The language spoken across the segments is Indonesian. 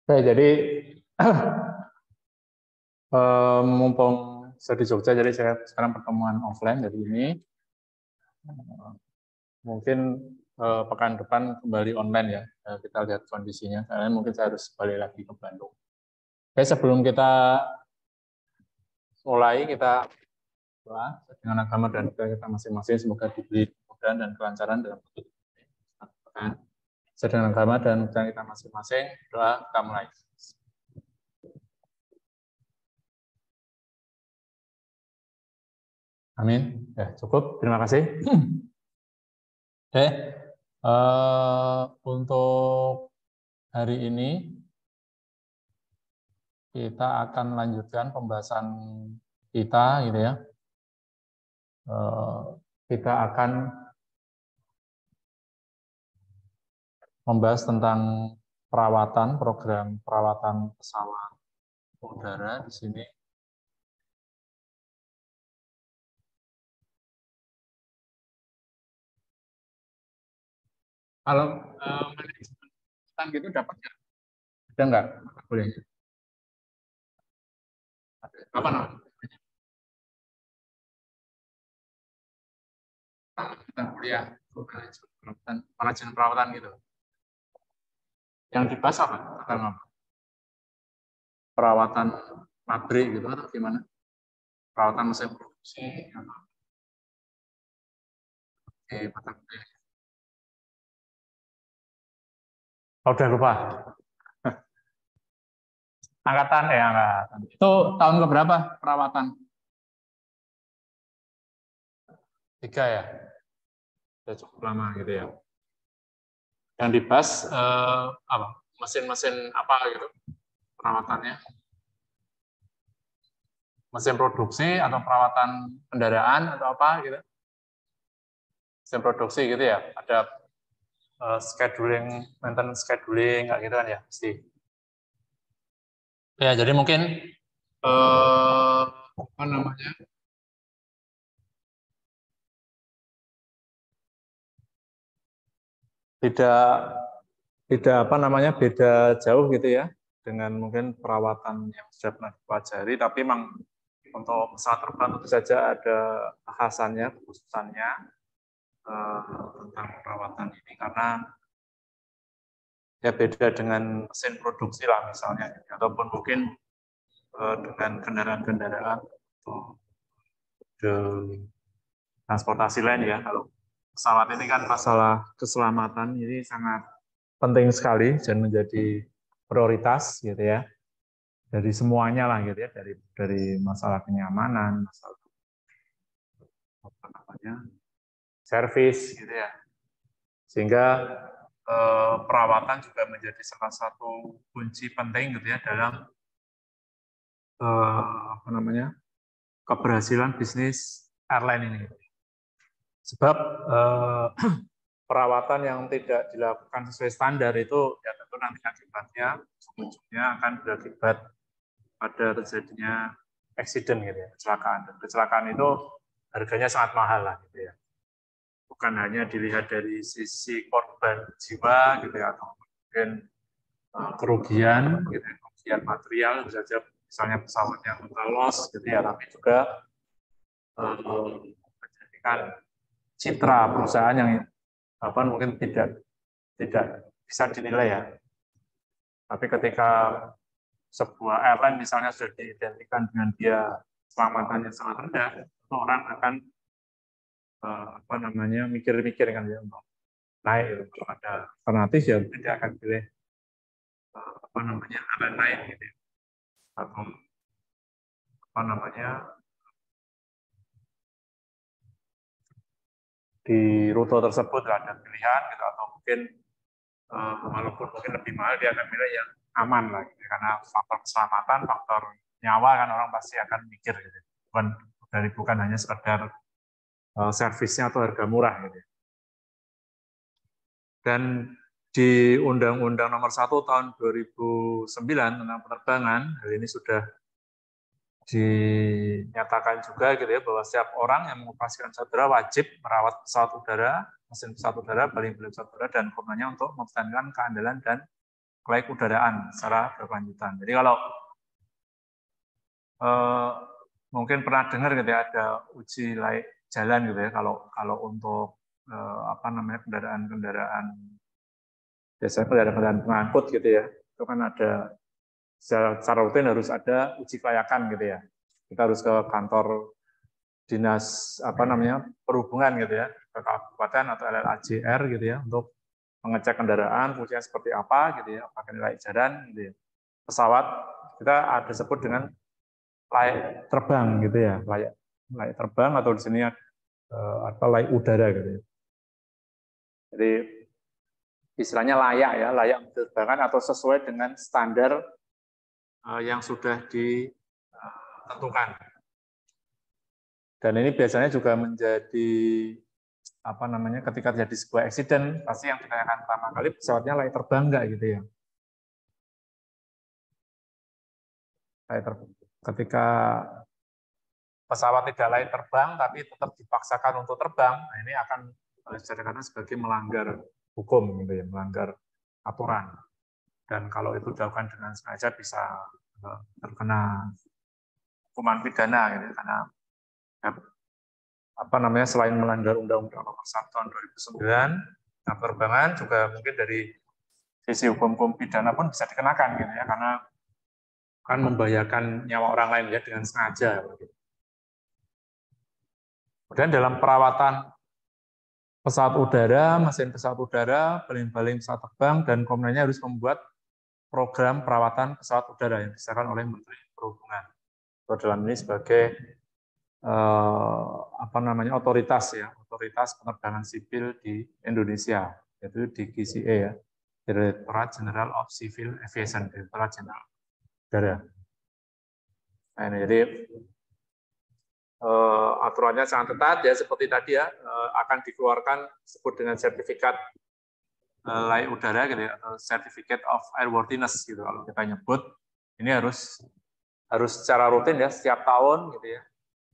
Oke, jadi mumpung saya di Jogja, jadi saya sekarang pertemuan offline dari ini. Mungkin pekan depan kembali online ya. Kita lihat kondisinya. Karena mungkin saya harus balik lagi ke Bandung. Oke, sebelum kita mulai, kita doa dengan agama dan kita masing-masing. Semoga diberi kemudahan dan kelancaran dalam pekan. Sedang agama dan kita masing-masing. Doa, kita mulai. Amin. Ya, cukup. Terima kasih. Oke. Untuk hari ini kita akan lanjutkan pembahasan kita, gitu ya. Kita akan membahas tentang perawatan, program perawatan pesawat udara di sini. Kalau manajemen gitu dapat nggak? Ada nggak? Boleh. Apa namanya? Kita kuliah manajemen perawatan gitu. Yang dibahas apa? Perawatan pabrik gitu atau gimana? Perawatan mesin produksi. Oke, mata kuliah. Oh, udah lupa. Angkatan. Itu tahun keberapa perawatan? 3 ya? Sudah cukup lama gitu ya. Yang dibahas apa? Mesin-mesin apa gitu perawatannya? Mesin produksi atau perawatan kendaraan atau apa gitu? Mesin produksi gitu ya. Ada scheduling, maintenance scheduling kayak gitu kan ya, pasti. Ya, jadi mungkin apa namanya? Tidak apa namanya, beda jauh gitu ya dengan mungkin perawatan yang sudah pernah dipelajari, tapi memang untuk pesawat terbang tentu saja ada bahasannya, khususannya tentang perawatan ini, karena ya beda dengan mesin produksi lah misalnya, ataupun mungkin dengan kendaraan-kendaraan atau transportasi lain ya. Kalau pesawat ini kan masalah keselamatan ini sangat penting sekali dan menjadi prioritas gitu ya, dari semuanya lah gitu ya, dari masalah kenyamanan, masalah apa namanya, servis gitu ya, sehingga perawatan juga menjadi salah satu kunci penting gitu ya dalam apa namanya, keberhasilan bisnis airline ini. Sebab perawatan yang tidak dilakukan sesuai standar itu ya tentu nanti akibatnya ujungnya akan berakibat pada terjadinya accident gitu ya, kecelakaan. Dan kecelakaan itu harganya sangat mahal lah gitu ya. Bukan hanya dilihat dari sisi korban jiwa gitu ya, atau mungkin kerugian gitu ya, kerugian material bisa saja misalnya pesawat yang loss gitu ya, tapi juga menjadikan citra perusahaan yang apa mungkin tidak bisa dinilai ya. Tapi ketika sebuah airline misalnya sudah diidentikan dengan dia selamatannya sangat rendah, orang akan apa namanya, mikir-mikir kan ya untuk naik. Kalau ada alternatif ya tidak akan pilih apa namanya, airline lain gitu ya. Atau apa namanya, di rute tersebut ada pilihan gitu, atau mungkin walaupun mungkin lebih mahal dia akan pilih yang aman lah gitu. Karena faktor keselamatan, faktor nyawa kan orang pasti akan mikir gitu. Bukan hanya sekedar servisnya atau harga murah gitu. Dan di Undang-Undang Nomor 1 Tahun 2009 tentang penerbangan, hal ini sudah dinyatakan juga gitu ya, bahwa setiap orang yang mengoperasikan pesawat udara wajib merawat pesawat udara, mesin pesawat udara, baling-baling pesawat udara, dan komponennya untuk mempertahankan keandalan dan layak udaraan secara berkelanjutan. Jadi kalau mungkin pernah dengar gitu ya, ada uji layak jalan gitu ya, kalau untuk kendaraan-kendaraan biasanya kendaraan pengangkut gitu ya, itu kan ada secara rutin harus ada uji kelayakan gitu ya. Kita harus ke kantor dinas perhubungan gitu ya, ke kabupaten atau LLAJR gitu ya, untuk mengecek kendaraan fungsinya seperti apa gitu ya, apakah layak jalan gitu ya. Pesawat kita ada sebut dengan layak terbang gitu ya, layak terbang atau di sini atau layak udara gitu ya. Jadi istilahnya layak ya, layak diterbangkan atau sesuai dengan standar yang sudah ditentukan. Dan ini biasanya juga menjadi ketika terjadi sebuah eksiden, pasti yang ditanyakan pertama kali pesawatnya layak terbang nggak gitu ya. Ketika pesawat tidak layak terbang tapi tetap dipaksakan untuk terbang, nah ini akan dijadikan sebagai melanggar hukum gitu ya, melanggar aturan. Dan kalau itu dilakukan dengan sengaja bisa terkena hukuman pidana gitu ya, karena selain melanggar Undang-Undang Nomor 1 Tahun 2009 tentang penerbangan, juga mungkin dari sisi hukum pidana pun bisa dikenakan gitu ya, karena kan membahayakan nyawa orang lain ya dengan sengaja. Kemudian dalam perawatan pesawat udara, mesin pesawat udara, baling-baling pesawat terbang, dan komponennya harus membuat program perawatan pesawat udara yang disahkan oleh Menteri Perhubungan. Atau dalam ini sebagai otoritas penerbangan sipil di Indonesia, yaitu DGCA ya, Directorate General of Civil Aviation, Direktorat Jenderal Udara. Nah, ini jadi aturannya sangat ketat ya, seperti tadi ya, akan dikeluarkan disebut dengan sertifikat layak udara gitu ya, atau Certificate of Airworthiness gitu kalau kita nyebut. Ini harus secara rutin ya, setiap tahun gitu ya,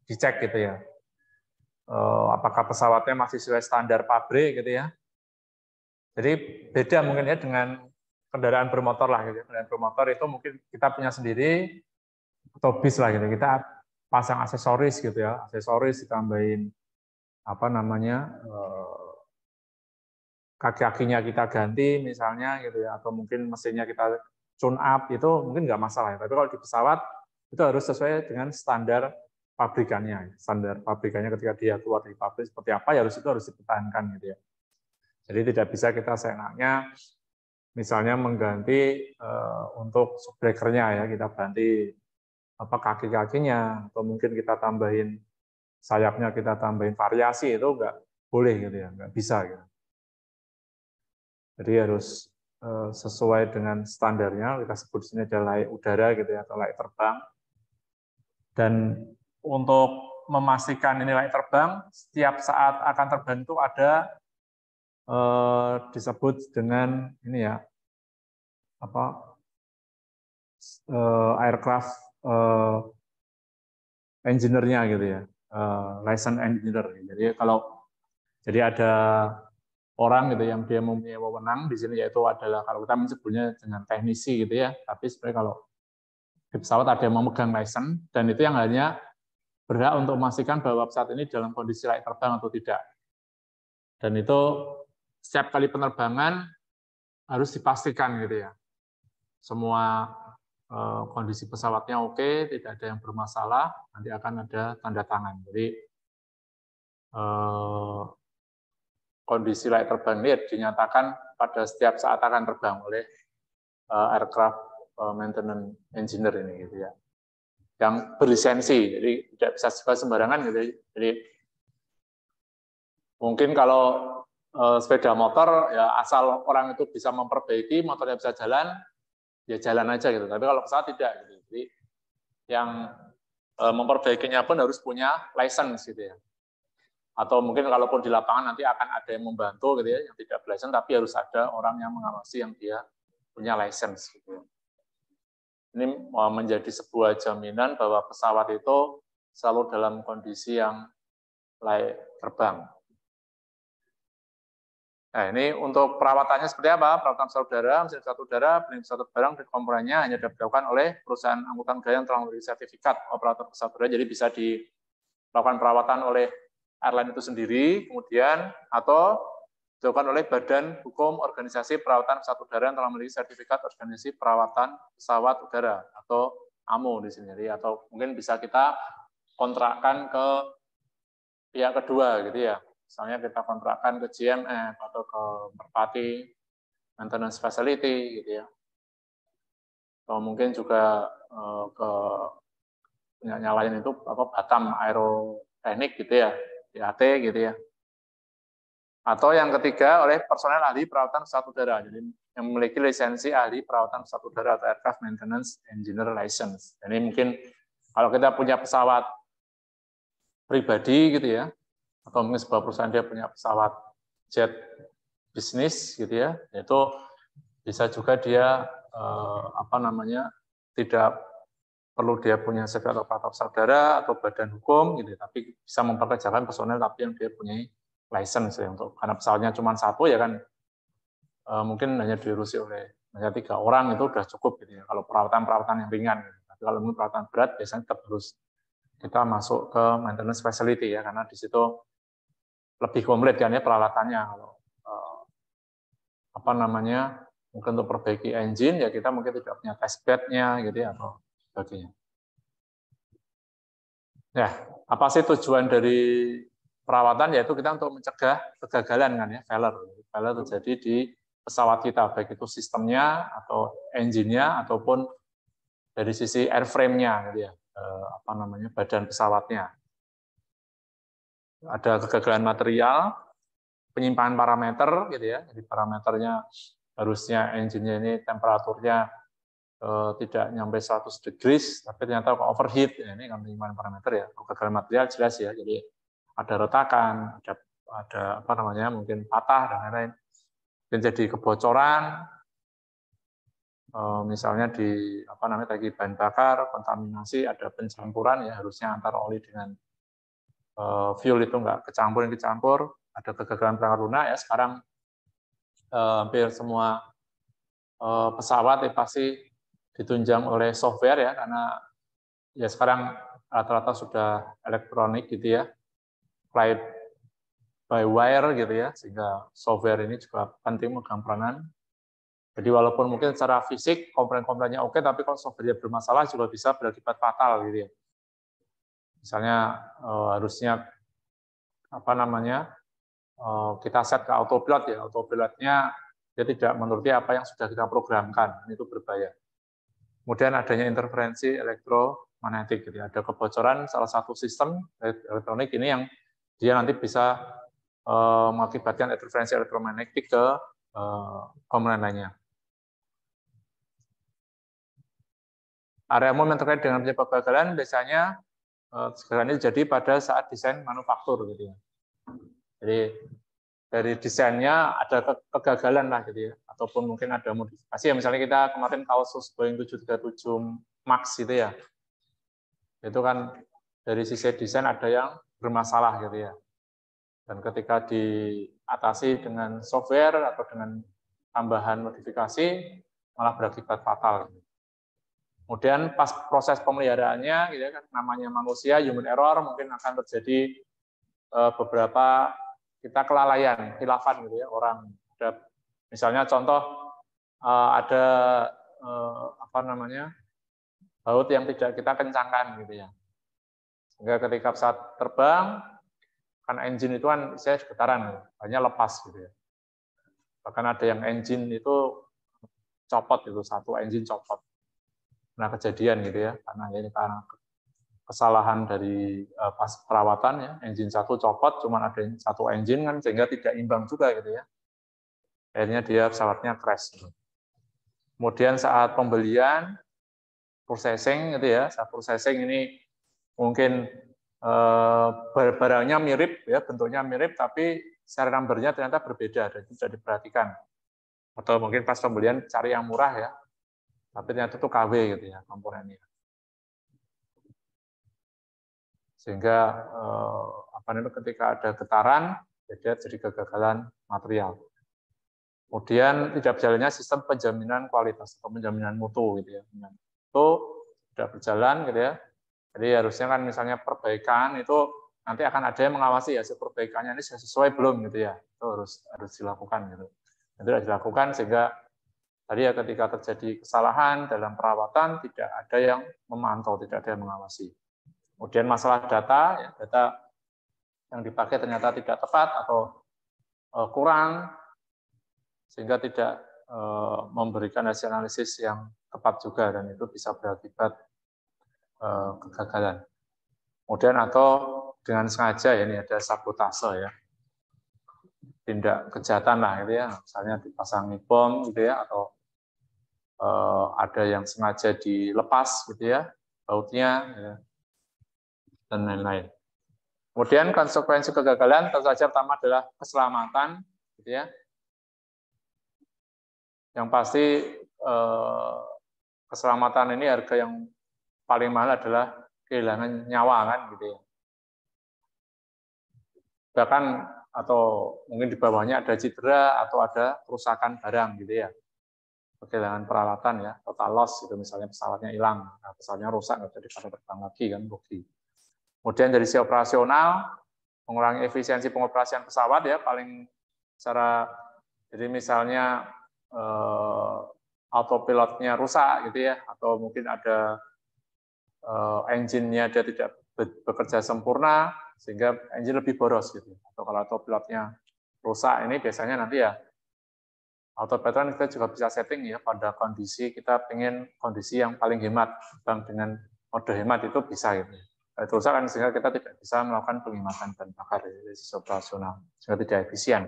dicek gitu ya, apakah pesawatnya masih sesuai standar pabrik gitu ya. Jadi beda mungkin ya dengan kendaraan bermotor lah gitu. Kendaraan bermotor itu mungkin kita punya sendiri atau bis lah gitu. Kita pasang aksesoris gitu ya, aksesoris ditambahin kaki-kakinya kita ganti misalnya gitu ya, atau mungkin mesinnya kita tune up, itu mungkin nggak masalah ya. Tapi kalau di pesawat itu harus sesuai dengan standar pabrikannya. Standar pabrikannya ketika dia keluar dari pabrik seperti apa, ya itu harus dipertahankan gitu ya. Jadi tidak bisa kita seenaknya misalnya mengganti untuk shockbreaker-nya ya, kita ganti kaki-kakinya, atau mungkin kita tambahin sayapnya, kita tambahin variasi, itu nggak boleh gitu ya, nggak bisa gitu. Jadi harus sesuai dengan standarnya, kita sebut sini adalah layak udara gitu ya, atau layak terbang. Dan untuk memastikan ini layak terbang, setiap saat akan terbang itu ada disebut dengan ini ya, aircraft engineer-nya gitu ya, license engineer. Jadi ada orang gitu yang dia mempunyai wewenang di sini, yaitu adalah kalau kita menyebutnya dengan teknisi gitu ya, tapi sebenarnya kalau di pesawat ada yang memegang license, dan itu yang hanya berhak untuk memastikan bahwa pesawat ini dalam kondisi layak terbang atau tidak. Dan itu setiap kali penerbangan harus dipastikan gitu ya, semua kondisi pesawatnya oke, tidak ada yang bermasalah, nanti akan ada tanda tangan. Jadi kondisi layak terbang ini dinyatakan pada setiap saat akan terbang oleh aircraft maintenance engineer ini gitu ya, yang berlisensi, jadi tidak bisa sembarangan gitu. Jadi mungkin kalau sepeda motor ya asal orang itu bisa memperbaiki, motornya bisa jalan, ya jalan aja gitu. Tapi kalau pesawat tidak gitu. Jadi yang memperbaikinya pun harus punya license gitu ya. Atau mungkin kalaupun di lapangan nanti akan ada yang membantu gitu ya, yang tidak berlicense, tapi harus ada orang yang mengawasi yang dia punya license gitu. Ini menjadi sebuah jaminan bahwa pesawat itu selalu dalam kondisi yang layak terbang. Nah, ini untuk perawatannya seperti apa? Perawatan pesawat udara, mesin pesawat udara, penyelenggaraan pesawat barang dan komponennya hanya dapat dilakukan oleh perusahaan angkutan udara yang telah memiliki sertifikat operator pesawat udara. Jadi bisa dilakukan perawatan oleh airline itu sendiri, kemudian atau dilakukan oleh Badan Hukum Organisasi Perawatan Pesawat Udara yang telah memiliki sertifikat Organisasi Perawatan Pesawat Udara atau AMO di sini. Jadi atau mungkin bisa kita kontrakkan ke pihak kedua gitu ya. Misalnya kita kontrakkan ke GMF atau ke Merpati Maintenance Facility gitu ya. Atau mungkin juga ke nyalain itu apa Batam Aeroteknik gitu ya, BAT gitu ya. Atau yang ketiga oleh personel ahli perawatan pesawat udara. Jadi yang memiliki lisensi ahli perawatan pesawat udara atau Aircraft Maintenance Engineer License. Jadi mungkin kalau kita punya pesawat pribadi gitu ya, atau mungkin sebuah perusahaan dia punya pesawat jet bisnis gitu ya, itu bisa juga dia tidak perlu dia punya sertifikat operator pesawat udara atau badan hukum gitu, tapi bisa mempekerjakan personel tapi yang dia punya license ya, untuk karena pesawatnya cuma satu ya kan, mungkin hanya diurusi oleh hanya 3 orang itu udah cukup gitu ya. Kalau perawatan yang ringan, gitu. Tapi kalau perawatan berat biasanya tetap harus kita masuk ke maintenance facility ya, karena di situ lebih komplit kan ya peralatannya. Kalau mungkin untuk perbaiki engine ya kita mungkin tidak punya test bed-nya gitu ya atau sebagainya. Ya, apa sih tujuan dari perawatan? Yaitu kita untuk mencegah kegagalan kan ya, failure terjadi di pesawat kita, baik itu sistemnya atau engine-nya ataupun dari sisi airframe-nya gitu ya, badan pesawatnya. Ada kegagalan material, penyimpangan parameter gitu ya. Jadi parameternya harusnya engine-nya ini temperaturnya tidak nyampe 100 degrees, tapi ternyata overheat. Ya, ini kan penyimpangan parameter ya. Kegagalan material jelas ya. Jadi ada retakan, ada mungkin patah dan lain-lain. Dan jadi kebocoran, misalnya di tangki bahan bakar, kontaminasi, ada pencampuran ya, harusnya antara oli dengan fuel itu nggak kecampur, ada kegagalan perangkat lunak ya. Sekarang hampir semua pesawat ya pasti ditunjang oleh software ya, karena ya sekarang rata-rata sudah elektronik gitu ya, flight by wire gitu ya, sehingga software ini juga penting memegang peranan. Jadi walaupun mungkin secara fisik komponen-komponennya oke, tapi kalau software bermasalah juga bisa berakibat fatal gitu ya. Misalnya harusnya kita set ke autopilot ya, autopilotnya dia tidak menuruti apa yang sudah kita programkan, itu berbahaya. Kemudian adanya interferensi elektromagnetik, gitu. Ada kebocoran salah satu sistem elektronik ini yang dia nanti bisa mengakibatkan interferensi elektromagnetik ke komponen lainnya. Area umum yang terkait dengan penyebab kegagalan biasanya kegagalan ini terjadi pada saat desain manufaktur, gitu ya. Jadi dari desainnya ada kegagalan lah gitu ya, ataupun mungkin ada modifikasi ya, misalnya kita kemarin kasus Boeing 737 Max gitu ya, itu kan dari sisi desain ada yang bermasalah gitu ya, dan ketika diatasi dengan software atau dengan tambahan modifikasi malah berakibat fatal. Kemudian pas proses pemeliharaannya gitu ya, kan namanya manusia, human error, mungkin akan terjadi beberapa kita kelalaian, khilafan gitu ya, orang. Misalnya contoh ada baut yang tidak kita kencangkan gitu ya. Sehingga ketika pesawat terbang, kan engine itu kan saya getaran, hanya lepas gitu ya. Bahkan ada yang engine itu copot, itu satu engine copot. Nah kejadian gitu ya, karena kesalahan dari pas perawatan ya, engine satu copot, cuma ada satu engine kan, sehingga tidak imbang juga gitu ya. Akhirnya dia pesawatnya crash. Kemudian saat pembelian, processing gitu ya, saat processing ini mungkin barangnya mirip ya, bentuknya mirip, tapi serial number-nya ternyata berbeda dan itu sudah diperhatikan. Atau mungkin pas pembelian cari yang murah ya, tapi ternyata itu KW gitu ya komponennya. Sehingga ketika ada getaran, jadi kegagalan material. Kemudian tidak berjalannya sistem penjaminan kualitas atau penjaminan mutu gitu ya. Itu tidak berjalan gitu ya. Jadi harusnya kan misalnya perbaikan itu nanti akan ada yang mengawasi ya perbaikannya ini sesuai belum gitu ya. Itu harus dilakukan gitu. Itu harus dilakukan sehingga tadi ya ketika terjadi kesalahan dalam perawatan tidak ada yang memantau, tidak ada yang mengawasi. Kemudian masalah data, ya, data yang dipakai ternyata tidak tepat atau kurang sehingga tidak memberikan hasil analisis yang tepat juga dan itu bisa berakibat kegagalan. Kemudian atau dengan sengaja ya, ini ada sabotase ya, tindak kejahatan lah gitu ya, misalnya dipasangi bom gitu ya, atau ada yang sengaja dilepas gitu ya, bautnya ya, dan lain-lain. Kemudian konsekuensi kegagalan tentu saja pertama adalah keselamatan gitu ya. Yang pasti keselamatan ini harga yang paling mahal adalah kehilangan nyawa kan gitu ya. Bahkan atau mungkin di bawahnya ada cedera atau ada kerusakan barang gitu ya. Kehilangan peralatan ya, total loss gitu misalnya pesawatnya hilang, nah, pesawatnya rusak nggak bisa dipakai terbang lagi kan rugi. Kemudian dari sisi operasional mengurangi efisiensi pengoperasian pesawat ya paling secara jadi misalnya autopilotnya rusak gitu ya, atau mungkin ada engine-nya dia tidak bekerja sempurna sehingga engine lebih boros gitu. Atau kalau autopilotnya rusak ini biasanya nanti ya autopilot kita juga bisa setting ya pada kondisi kita pengen kondisi yang paling hemat, dengan mode hemat itu bisa gitu. Itu rusak kan sehingga kita tidak bisa melakukan penghematan bahan bakar dari sisi operasional sehingga tidak efisien.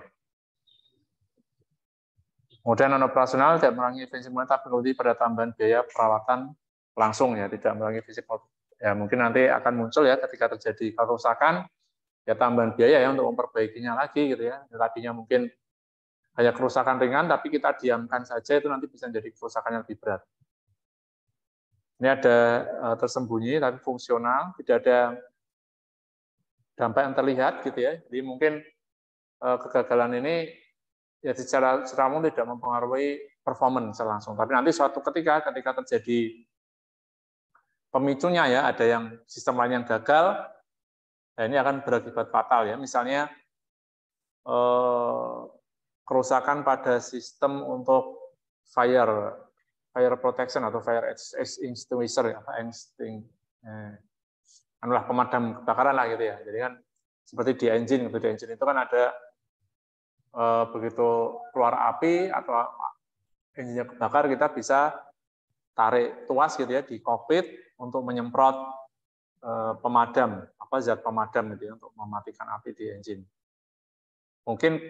Kemudian non operasional tidak mengurangi efisiensi moneter tapi pada tambahan biaya perawatan langsung ya, tidak mengurangi efisiensi ya mungkin nanti akan muncul ya ketika terjadi kerusakan ya tambahan biaya ya untuk memperbaikinya lagi gitu ya. Tadinya mungkin hanya kerusakan ringan tapi kita diamkan saja itu nanti bisa menjadi kerusakan yang lebih berat. Ini ada tersembunyi tapi fungsional, tidak ada dampak yang terlihat gitu ya. Jadi mungkin kegagalan ini ya secara umum tidak mempengaruhi performance langsung, tapi nanti suatu ketika terjadi pemicunya ya, ada yang sistem lain yang gagal, nah ini akan berakibat fatal ya. Misalnya kerusakan pada sistem untuk fire protection atau fire extinguisher apa anulah pemadam kebakaran lah gitu ya. Jadi kan seperti di engine itu kan ada begitu keluar api atau engine-nya kebakar kita bisa tarik tuas gitu ya di kokpit untuk menyemprot pemadam zat pemadam gitu ya untuk mematikan api di engine. Mungkin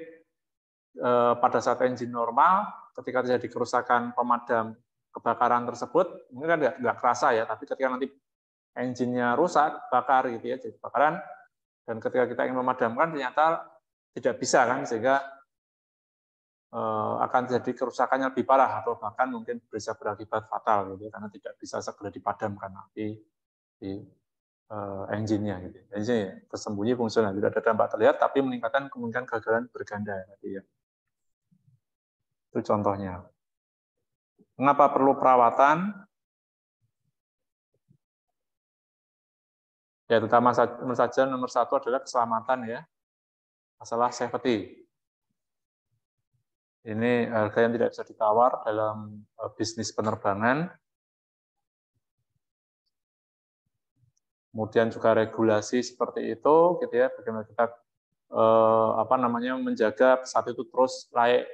pada saat engine normal ketika terjadi kerusakan pemadam kebakaran tersebut mungkin kan nggak kerasa ya, tapi ketika nanti engine-nya rusak bakar gitu ya jadi kebakaran dan ketika kita ingin memadamkan ternyata tidak bisa kan sehingga akan jadi kerusakannya lebih parah atau bahkan mungkin bisa berakibat fatal gitu karena tidak bisa segera dipadamkan api di engine-nya gitu. Engine tersembunyi fungsional tidak ada dampak terlihat tapi meningkatkan kemungkinan kegagalan berganda tadi ya. Itu contohnya. Mengapa perlu perawatan? Ya terutama saja nomor satu adalah keselamatan ya. Masalah safety. Ini harga yang tidak bisa ditawar dalam bisnis penerbangan. Kemudian juga regulasi seperti itu, gitu ya. Bagaimana kita menjaga pesawat itu terus layak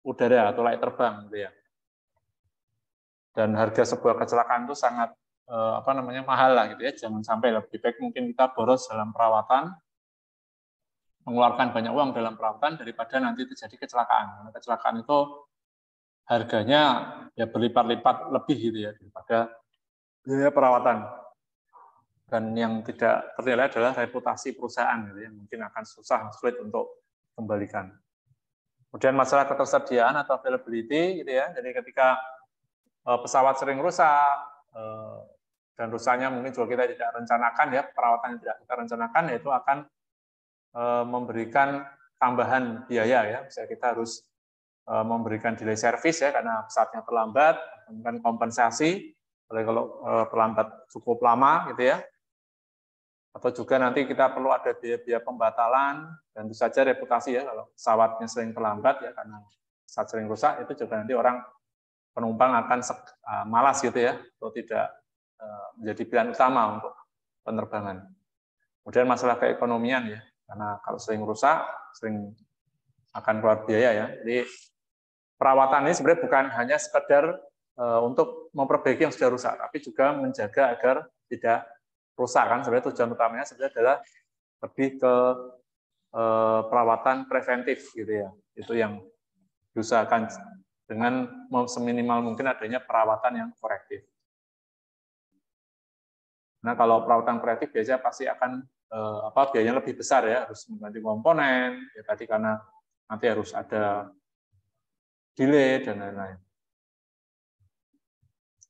udara atau layak terbang, gitu ya. Dan harga sebuah kecelakaan itu sangat mahal lah, gitu ya. Jangan sampai lebih baik mungkin kita boros dalam perawatan, mengeluarkan banyak uang dalam perawatan daripada nanti terjadi kecelakaan. Karena kecelakaan itu harganya ya berlipat-lipat lebih gitu ya daripada biaya perawatan. Dan yang tidak ternilai adalah reputasi perusahaan gitu ya, mungkin akan sulit untuk kembalikan. Kemudian masalah ketersediaan atau availability gitu ya. Jadi ketika pesawat sering rusak dan rusaknya mungkin juga kita tidak rencanakan ya, perawatan yang tidak kita rencanakan yaitu akan memberikan tambahan biaya ya. Misalnya kita harus memberikan delay service ya karena pesawatnya terlambat, kemudian kompensasi kalau terlambat cukup lama gitu ya. Atau juga nanti kita perlu ada biaya pembatalan dan tentu saja reputasi ya kalau pesawatnya sering terlambat ya karena pesawat sering rusak itu juga nanti orang penumpang akan malas gitu ya atau tidak menjadi pilihan utama untuk penerbangan. Kemudian masalah keekonomian ya karena kalau sering rusak sering akan keluar biaya ya. Jadi perawatan ini sebenarnya bukan hanya sekedar untuk memperbaiki yang sudah rusak, tapi juga menjaga agar tidak rusak kan. Sebenarnya tujuan utamanya sebenarnya adalah lebih ke perawatan preventif gitu ya. Itu yang diusahakan dengan seminimal mungkin adanya perawatan yang korektif. Nah kalau perawatan preventif biasanya pasti akan biayanya lebih besar ya, harus mengganti komponen ya tadi karena nanti harus ada delay dan lain-lain.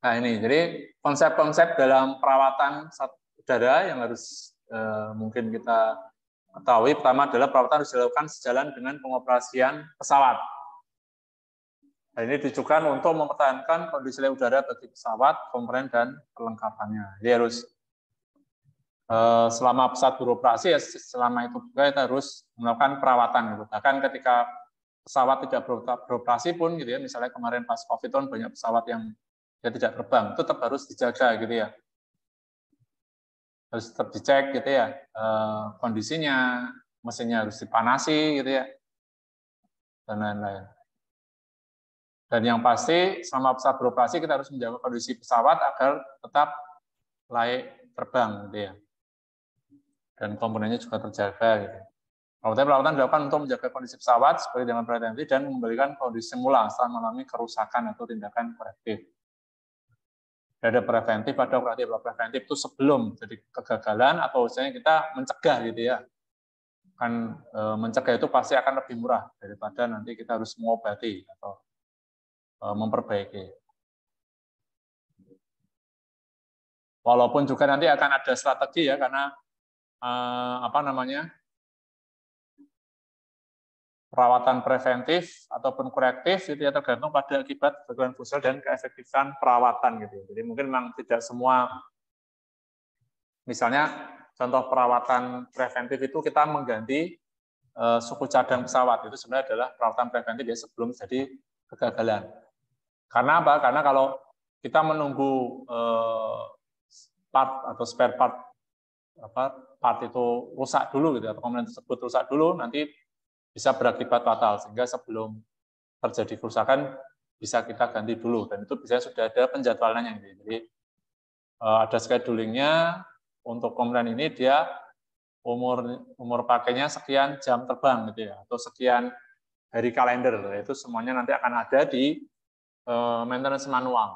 Nah ini, jadi konsep-konsep dalam perawatan udara yang harus mungkin kita ketahui, pertama adalah perawatan harus dilakukan sejalan dengan pengoperasian pesawat. Nah, ini ditujukan untuk mempertahankan kondisi layak udara bagi pesawat, komponen, dan perlengkapannya. Jadi harus selama pesawat beroperasi, ya selama itu juga kita harus melakukan perawatan. Gitu. Bahkan ketika pesawat tidak beroperasi pun, gitu ya, misalnya kemarin pas COVID kan banyak pesawat yang tidak terbang, itu tetap harus dijaga gitu ya. Harus tetap dicek gitu ya, kondisinya, mesinnya harus dipanasi gitu ya, dan lain-lain. Dan yang pasti selama pesawat beroperasi kita harus menjaga kondisi pesawat agar tetap layak terbang gitu ya. Dan komponennya juga terjaga gitu. Perawatan dilakukan untuk menjaga kondisi pesawat seperti dengan preventif dan mengembalikan kondisi semula setelah mengalami kerusakan atau tindakan korektif. Ada preventif, ada operatif. Preventif itu sebelum jadi kegagalan atau misalnya kita mencegah gitu ya. Kan mencegah itu pasti akan lebih murah daripada nanti kita harus mengobati atau memperbaiki. Walaupun juga nanti akan ada strategi ya karena perawatan preventif ataupun korektif itu ya tergantung pada akibat gangguan fungsional dan keefektifan perawatan gitu. Jadi mungkin memang tidak semua, misalnya contoh perawatan preventif itu kita mengganti suku cadang pesawat, itu sebenarnya adalah perawatan preventif ya sebelum jadi kegagalan. Karena apa? Karena kalau kita menunggu part atau spare part itu rusak dulu gitu atau komponen tersebut rusak dulu, nanti bisa berakibat fatal, sehingga sebelum terjadi kerusakan bisa kita ganti dulu, dan itu biasanya sudah ada penjadwalannya. Jadi ada schedulingnya untuk komponen ini, dia umur pakainya sekian jam terbang gitu ya, atau sekian hari kalender, itu semuanya nanti akan ada di maintenance manual.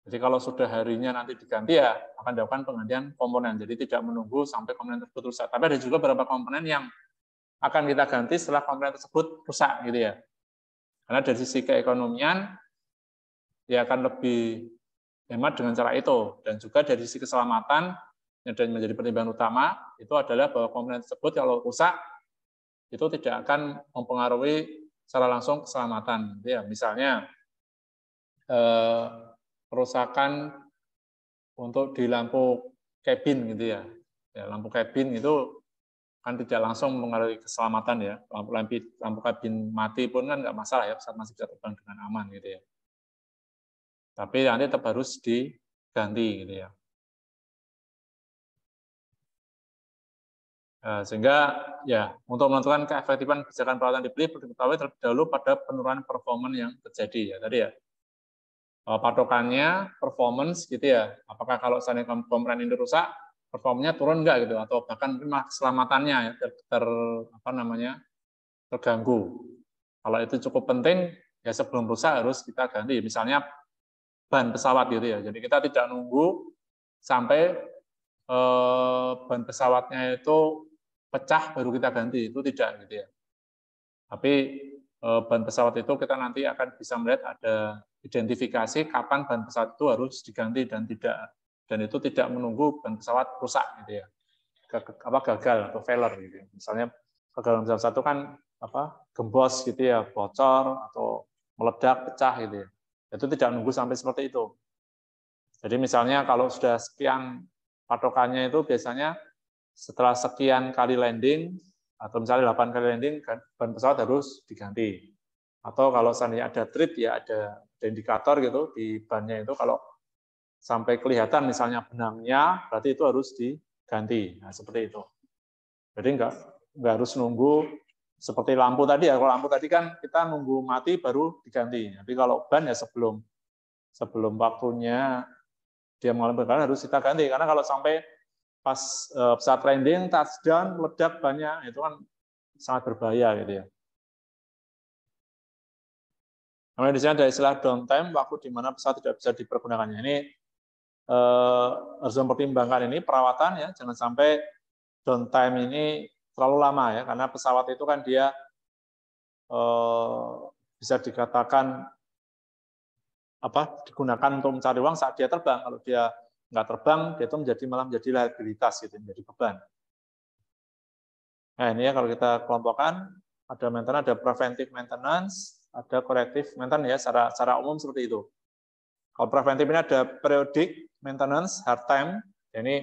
Jadi kalau sudah harinya nanti diganti ya akan dilakukan penggantian komponen, jadi tidak menunggu sampai komponen tersebut rusak. Tapi ada juga beberapa komponen yang akan kita ganti setelah komponen tersebut rusak gitu ya. Karena dari sisi keekonomian dia akan lebih hemat dengan cara itu, dan juga dari sisi keselamatan yang menjadi pertimbangan utama itu adalah bahwa komponen tersebut kalau rusak itu tidak akan mempengaruhi secara langsung keselamatan. Ya, misalnya kerusakan untuk di lampu kabin gitu ya. Ya, lampu kabin itu kan tidak langsung mempengaruhi keselamatan ya. Lampu kabin mati pun kan nggak masalah ya, pesawat masih bisa terbang dengan aman gitu ya. Tapi nanti tetap harus diganti gitu ya. Sehingga ya untuk menentukan keefektifan kebijakan perawatan dibeli perlu diketahui terlebih dahulu pada penurunan performa yang terjadi ya tadi ya. Patokannya performance gitu ya. Apakah kalau seandainya komponen ini rusak, performanya turun enggak gitu, atau bahkan keselamatannya ya, terganggu. Kalau itu cukup penting ya sebelum rusak harus kita ganti. Misalnya ban pesawat gitu ya. Jadi kita tidak nunggu sampai ban pesawatnya itu pecah baru kita ganti, itu tidak gitu ya. Tapi ban pesawat itu kita nanti akan bisa melihat ada identifikasi kapan ban pesawat itu harus diganti dan itu tidak menunggu ban pesawat rusak gitu ya, gagal atau failure gitu. Misalnya kegagalan pesawat satu kan gembos gitu ya, bocor atau meledak, pecah gitu ya. Itu tidak nunggu sampai seperti itu. Jadi misalnya kalau sudah sekian patokannya itu biasanya setelah sekian kali landing atau misalnya 8 kali landing, ban pesawat harus diganti. Atau kalau seandainya ada trip ya ada indikator gitu di bannya itu, kalau sampai kelihatan misalnya benangnya, berarti itu harus diganti. Nah, seperti itu. Jadi nggak harus nunggu seperti lampu tadi ya. Kalau lampu tadi kan kita nunggu mati baru diganti. Tapi kalau ban ya sebelum waktunya dia mengalami kebakaran harus kita ganti. Karena kalau sampai pas pesawat landing, touchdown, meledak banyak, itu kan sangat berbahaya gitu ya. Kemudian di sini ada istilah downtime, waktu di mana pesawat tidak bisa dipergunakannya. Ini harus mempertimbangkan ini perawatan ya, jangan sampai downtime ini terlalu lama ya, karena pesawat itu kan dia bisa dikatakan digunakan untuk mencari uang saat dia terbang. Kalau dia nggak terbang, dia itu malah menjadi liabilitas gitu, menjadi beban. Nah ini ya kalau kita kelompokkan, ada maintenance, ada preventive maintenance, ada corrective maintenance ya, secara umum seperti itu. Kalau preventif ini ada periodic maintenance, hard time, ini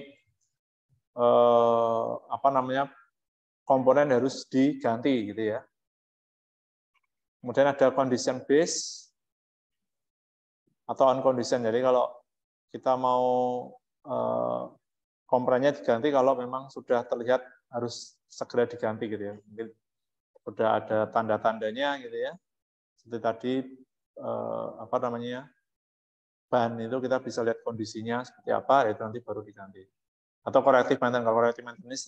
komponen harus diganti gitu ya. Kemudian ada condition based atau on condition. Jadi kalau kita mau komponennya diganti kalau memang sudah terlihat harus segera diganti gitu ya. Mungkin sudah ada tanda-tandanya gitu ya. Seperti tadi ban itu kita bisa lihat kondisinya seperti apa, itu nanti baru diganti. Atau corrective maintenance, kalau corrective maintenance ini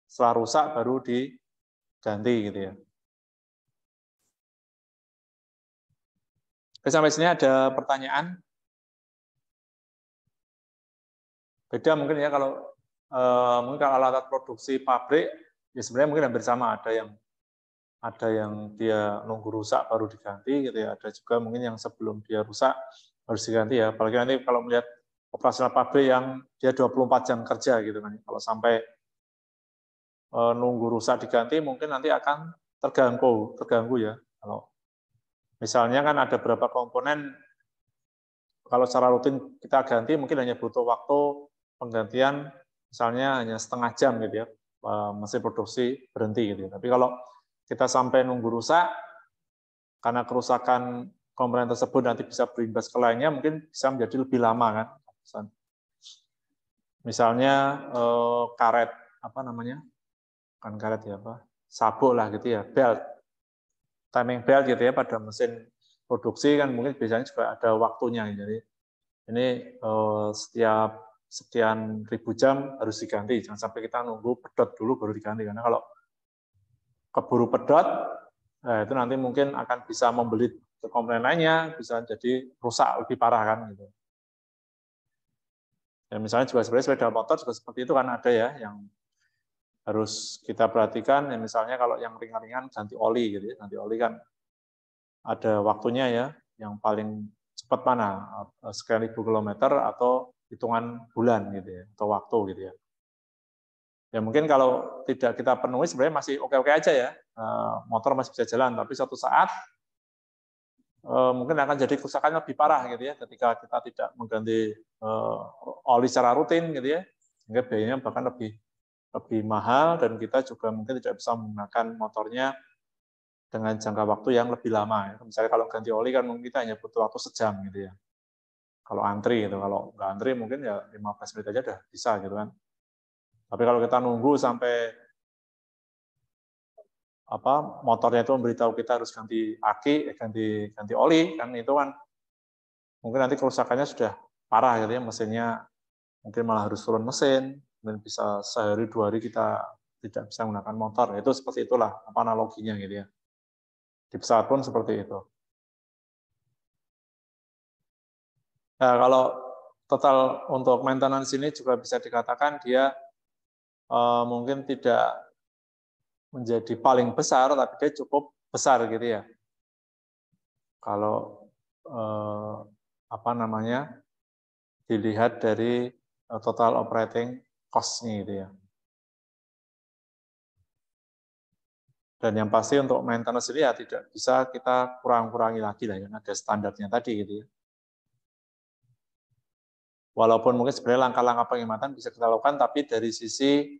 setelah rusak baru diganti gitu ya. Oke, sampai sini ada pertanyaan? Beda mungkin ya kalau mungkin kalau alat produksi pabrik ya sebenarnya mungkin hampir sama, ada yang dia nunggu rusak baru diganti gitu ya, ada juga mungkin yang sebelum dia rusak harus diganti ya. Apalagi nanti kalau melihat operasional pabrik yang dia 24 jam kerja gitu kan. Kalau sampai nunggu rusak diganti mungkin nanti akan terganggu ya. Kalau misalnya kan ada beberapa komponen kalau secara rutin kita ganti mungkin hanya butuh waktu penggantian misalnya hanya setengah jam gitu ya, mesin produksi berhenti gitu. Tapi kalau kita sampai nunggu rusak, karena kerusakan komponen tersebut nanti bisa berimbas ke lainnya, mungkin bisa menjadi lebih lama kan. Misalnya karet kan karet ya sabuk lah gitu ya, belt, timing belt gitu ya pada mesin produksi kan mungkin biasanya juga ada waktunya. Jadi ini setiap sekian ribu jam harus diganti. Jangan sampai kita nunggu pedot dulu baru diganti. Karena kalau keburu pedot, itu nanti mungkin akan bisa membelit ke komponen lainnya, bisa jadi rusak lebih parah kan gitu. Ya, misalnya juga sebenarnya sepeda motor juga seperti itu kan ada ya yang harus kita perhatikan. Ya, misalnya kalau yang ringan-ringan ganti oli gitu ya, ganti oli kan ada waktunya ya, yang paling cepat mana, sekian ribu kilometer atau hitungan bulan gitu ya, atau waktu gitu ya. Ya mungkin kalau tidak kita penuhi sebenarnya masih oke-oke aja ya, motor masih bisa jalan, tapi suatu saat mungkin akan jadi kerusakan lebih parah gitu ya, ketika kita tidak mengganti oli secara rutin gitu ya, sehingga biayanya bahkan lebih mahal dan kita juga mungkin tidak bisa menggunakan motornya dengan jangka waktu yang lebih lama. Ya. Misalnya kalau ganti oli kan mungkin kita hanya butuh waktu sejam gitu ya. Kalau antri gitu, kalau nggak antri mungkin ya 15 menit aja udah bisa gitu kan. Tapi kalau kita nunggu sampai motornya itu memberitahu kita harus ganti aki, ganti oli kan itu kan mungkin nanti kerusakannya sudah parah gitu ya, mesinnya mungkin malah harus turun mesin, dan bisa sehari 2 hari kita tidak bisa menggunakan motor. Itu seperti itulah analoginya gitu ya. Di pesawat pun seperti itu. Nah, kalau total untuk maintenance ini juga bisa dikatakan dia mungkin tidak menjadi paling besar, tapi dia cukup besar gitu ya. Kalau dilihat dari total operating cost-nya gitu ya. Dan yang pasti untuk maintenance ini ya tidak bisa kita kurang-kurangi lagi lah, yang ada standarnya tadi gitu ya. Walaupun mungkin sebenarnya langkah-langkah penghematan bisa kita lakukan, tapi dari sisi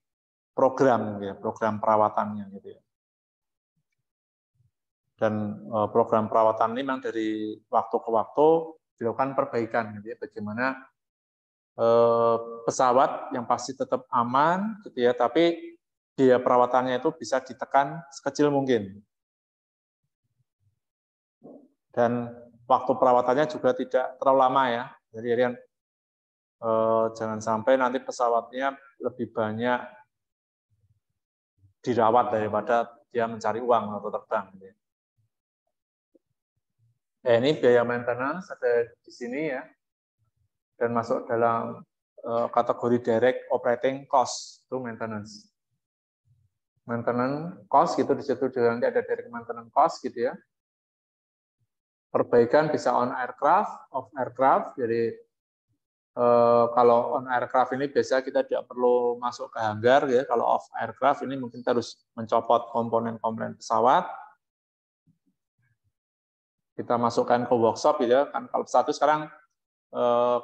program, ya, program perawatannya gitu ya. Dan program perawatan ini memang dari waktu ke waktu dilakukan perbaikan, gitu ya. Bagaimana pesawat yang pasti tetap aman, gitu ya, tapi biaya perawatannya itu bisa ditekan sekecil mungkin. Dan waktu perawatannya juga tidak terlalu lama ya. Jadi jangan sampai nanti pesawatnya lebih banyak dirawat daripada dia mencari uang atau terbang. Ini biaya maintenance ada di sini ya, dan masuk dalam kategori direct operating cost, itu maintenance. Maintenance cost gitu, di situ nanti ada direct maintenance cost gitu ya. Perbaikan bisa on aircraft, off aircraft, jadi kalau on aircraft ini biasa kita tidak perlu masuk ke hanggar ya. Kalau off aircraft ini mungkin kita harus mencopot komponen-komponen pesawat, kita masukkan ke workshop gitu ya. Kan kalau pesawat itu sekarang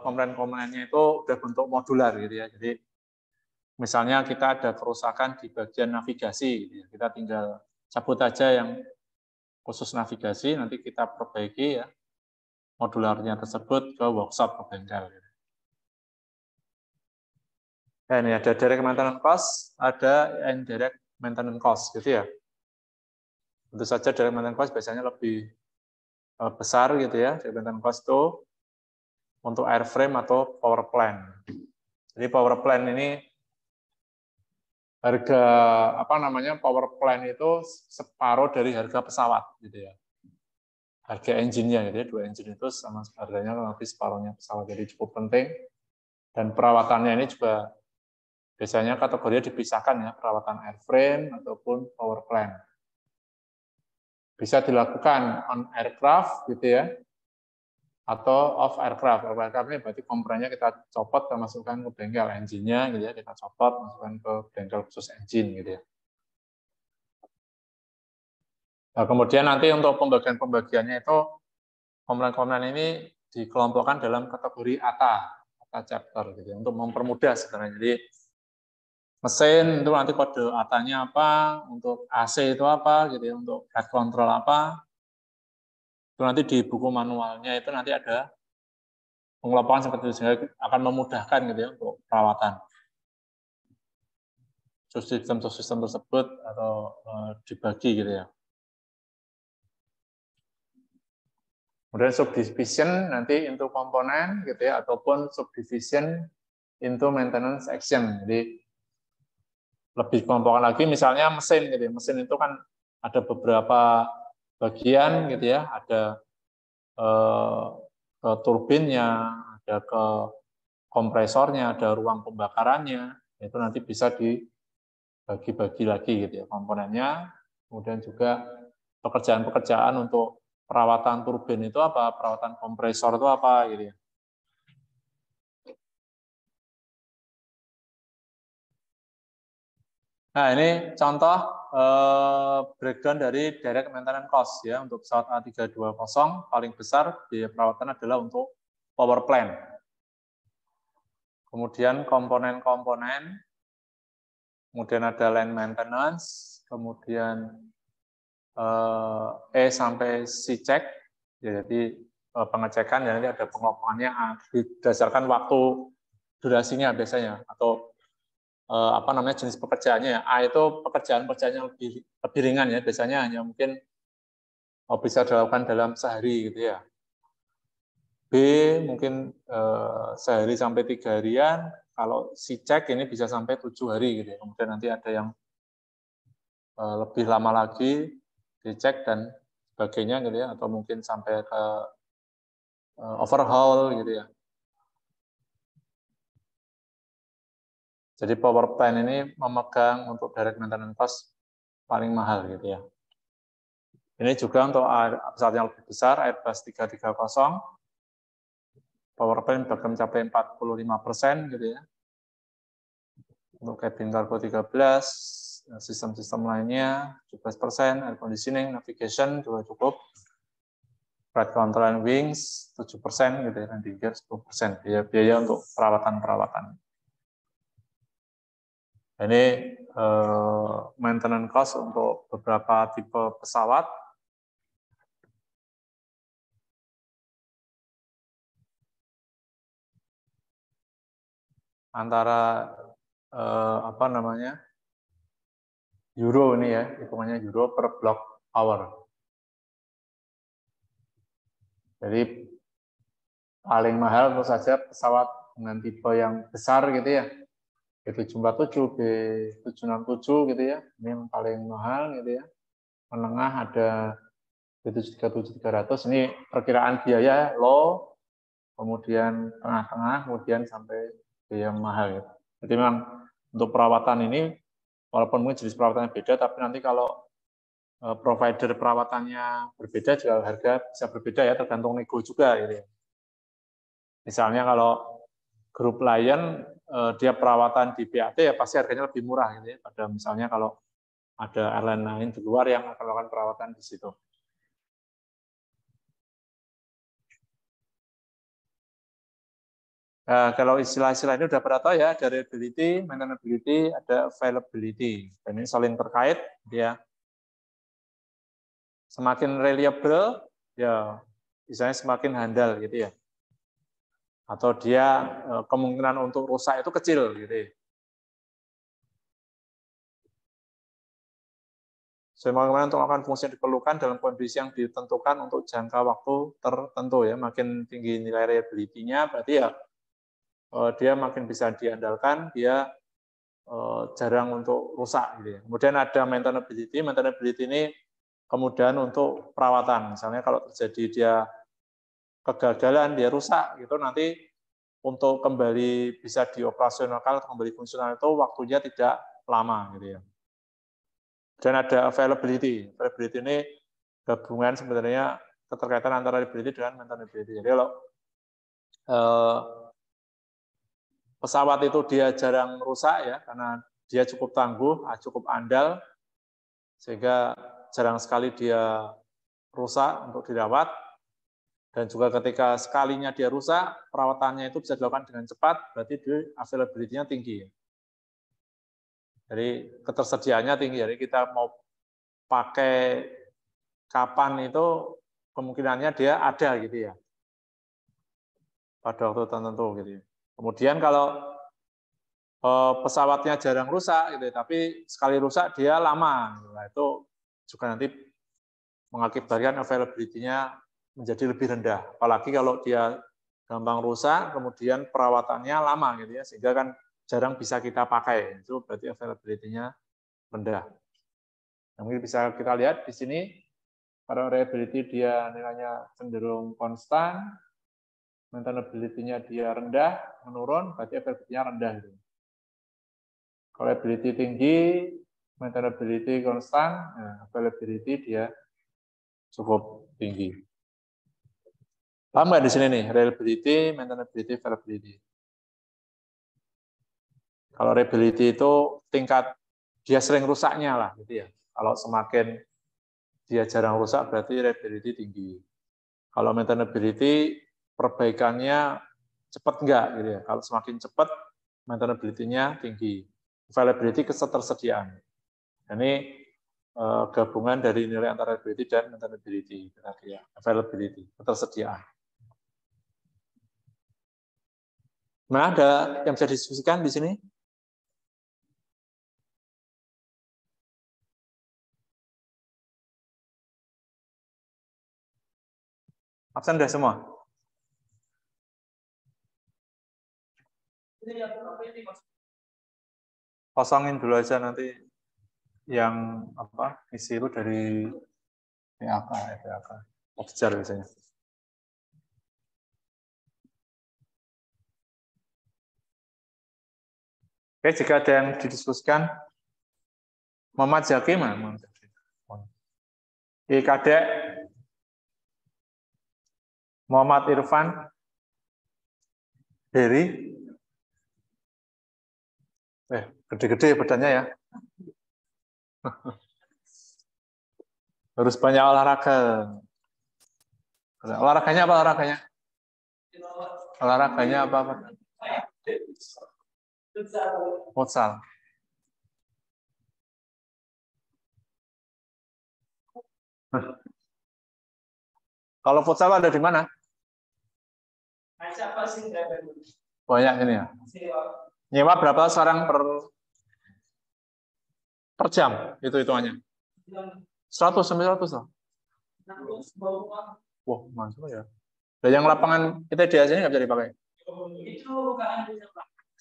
komponen-komponennya itu udah bentuk modular gitu ya. Jadi misalnya kita ada kerusakan di bagian navigasi, gitu ya. Kita tinggal cabut aja yang khusus navigasi, nanti kita perbaiki ya modularnya tersebut ke workshop ke bengkel. Gitu. Nah, ini ada direct maintenance cost, ada indirect maintenance cost, gitu ya. Tentu saja direct maintenance cost biasanya lebih besar, gitu ya. Direct maintenance cost itu untuk airframe atau power plant. Jadi power plant ini harga power plant itu separuh dari harga pesawat, gitu ya. Harga engine-nya, gitu ya. 2 engine itu sama harganya lebih separuhnya pesawat, jadi cukup penting. Dan perawatannya ini juga biasanya kategorinya dipisahkan ya, perawatan airframe ataupun power plant. Bisa dilakukan on aircraft gitu ya, atau off aircraft. Off aircraft ini berarti komponennya kita copot, kita masukkan ke bengkel engine-nya gitu ya, kita copot, masukkan ke bengkel khusus engine gitu ya. Nah, kemudian nanti untuk pembagian-pembagiannya itu komponen-komponen ini dikelompokkan dalam kategori ATA chapter gitu ya, untuk mempermudah sebenarnya. Jadi mesin itu nanti kode ATA-nya apa, untuk AC itu apa gitu ya, untuk head control apa. Itu nanti di buku manualnya itu nanti ada pengelompokan seperti itu, sehingga akan memudahkan gitu ya untuk perawatan sistem tersebut atau dibagi gitu ya. Kemudian subdivision nanti into komponen gitu ya, ataupun subdivision into maintenance action. Jadi lebih kelompokan lagi, misalnya mesin gitu ya. Mesin itu kan ada beberapa bagian gitu ya, ada ke turbinnya, ada ke kompresornya, ada ruang pembakarannya, itu nanti bisa dibagi-bagi lagi gitu ya komponennya. Kemudian juga pekerjaan-pekerjaan untuk perawatan turbin itu apa, perawatan kompresor itu apa gitu ya. Nah, ini contoh breakdown dari direct maintenance cost ya untuk pesawat A320 paling besar biaya perawatan adalah untuk power plant. Kemudian komponen-komponen, kemudian ada land maintenance, kemudian sampai C check, ya, jadi pengecekan dan nanti ada pengelompokannya berdasarkan waktu durasinya biasanya atau jenis pekerjaannya. A itu pekerjaan-pekerjaan yang lebih ringan ya, biasanya hanya mungkin bisa dilakukan dalam sehari gitu ya. B mungkin sehari sampai 3 harian, kalau C check ini bisa sampai 7 hari gitu ya. Kemudian nanti ada yang lebih lama lagi dicek dan sebagainya gitu ya, atau mungkin sampai ke overhaul gitu ya. Jadi power plant ini memegang untuk direct maintenance cost paling mahal gitu ya. Ini juga untuk pesawat yang lebih besar, Airbus 330, power plant bahkan mencapai 45% gitu ya. Untuk cabin cargo 13, sistem-sistem lainnya 17%, air conditioning, navigation juga cukup. Flight control and wings 7% gitu ya, landing gear 10%. Biaya untuk perawatan-perawatan. Ini maintenance cost untuk beberapa tipe pesawat. Antara apa namanya, euro ini ya, hitungannya euro per block hour. Jadi paling mahal tentu saja pesawat dengan tipe yang besar gitu ya, B747, B767 gitu ya, ini yang paling mahal gitu ya. Menengah ada B737-300, ini perkiraan biaya low, kemudian tengah-tengah, kemudian sampai biaya mahal gitu. Jadi memang untuk perawatan ini, walaupun mungkin jenis perawatannya beda, tapi nanti kalau provider perawatannya berbeda, juga harga bisa berbeda ya, tergantung nego juga gitu ya. Misalnya kalau grup Lion, dia perawatan di BAT ya pasti harganya lebih murah gitu ya, pada misalnya kalau ada airline lain di luar yang akan melakukan perawatan di situ. Nah, kalau istilah-istilah ini udah pada tahu ya, ada reliability, maintainability, ada availability. Dan ini saling terkait, ya. Semakin reliable, ya misalnya semakin handal gitu ya. Atau dia kemungkinan untuk rusak itu kecil gitu ya. Semakin untuk melakukan fungsi yang diperlukan dalam kondisi yang ditentukan untuk jangka waktu tertentu ya. Makin tinggi nilai reliability-nya, berarti ya dia makin bisa diandalkan, dia jarang untuk rusak gitu ya. Kemudian ada maintainability. Maintainability ini kemudahan untuk perawatan. Misalnya kalau terjadi dia kegagalan, dia rusak gitu, nanti untuk kembali bisa dioperasionalkan atau kembali fungsional itu waktunya tidak lama gitu ya. Dan ada availability. Availability ini gabungan sebenarnya keterkaitan antara reliability dengan maintainability. Jadi kalau pesawat itu dia jarang rusak ya, karena dia cukup tangguh, cukup andal, sehingga jarang sekali dia rusak untuk dirawat, dan juga ketika sekalinya dia rusak, perawatannya itu bisa dilakukan dengan cepat, berarti availability-nya tinggi. Jadi ketersediaannya tinggi, jadi kita mau pakai kapan itu kemungkinannya dia ada gitu ya, pada waktu tertentu gitu ya. Kemudian kalau pesawatnya jarang rusak gitu, tapi sekali rusak dia lama, nah, itu juga nanti mengakibatkan availability-nya menjadi lebih rendah. Apalagi kalau dia gampang rusak, kemudian perawatannya lama gitu ya, sehingga kan jarang bisa kita pakai. Itu berarti availability-nya rendah. Nah, mungkin bisa kita lihat di sini, pada reliability dia nilainya cenderung konstan, maintainability-nya dia rendah, menurun, berarti availability-nya rendah. Gitu. Kalau reliability tinggi, maintainability konstan, nah, availability dia cukup tinggi. Paham nggak di sini nih, reliability, maintainability, availability. Kalau reliability itu tingkat dia sering rusaknya lah, gitu ya. Kalau semakin dia jarang rusak, berarti reliability tinggi. Kalau maintainability, perbaikannya cepat enggak, gitu ya. Kalau semakin cepat, maintainability-nya tinggi. Availability ketersediaan. Ini gabungan dari nilai antara reliability dan maintainability, ya. Availability, ketersediaan. Nah, ada yang bisa diskusikan di sini? Absen sudah semua? Kosongin dulu aja nanti yang apa isi itu dari PAK, objar biasanya. Oke, jika ada yang didiskusikan, Muhammad Zaki mana? Kadek Muhammad Irfan, Heri, gede-gede badannya ya. Harus banyak olahraga. Olahraganya apa olahraganya? Olahraganya apa? Futsal. Kalau futsal ada di mana? Banyak ini ya. Nyewa berapa sekarang per jam? Itu hitungannya. 100 sampai 100 loh. Wah, masuk ya. Dan yang lapangan kita di sini nggak bisa dipakai.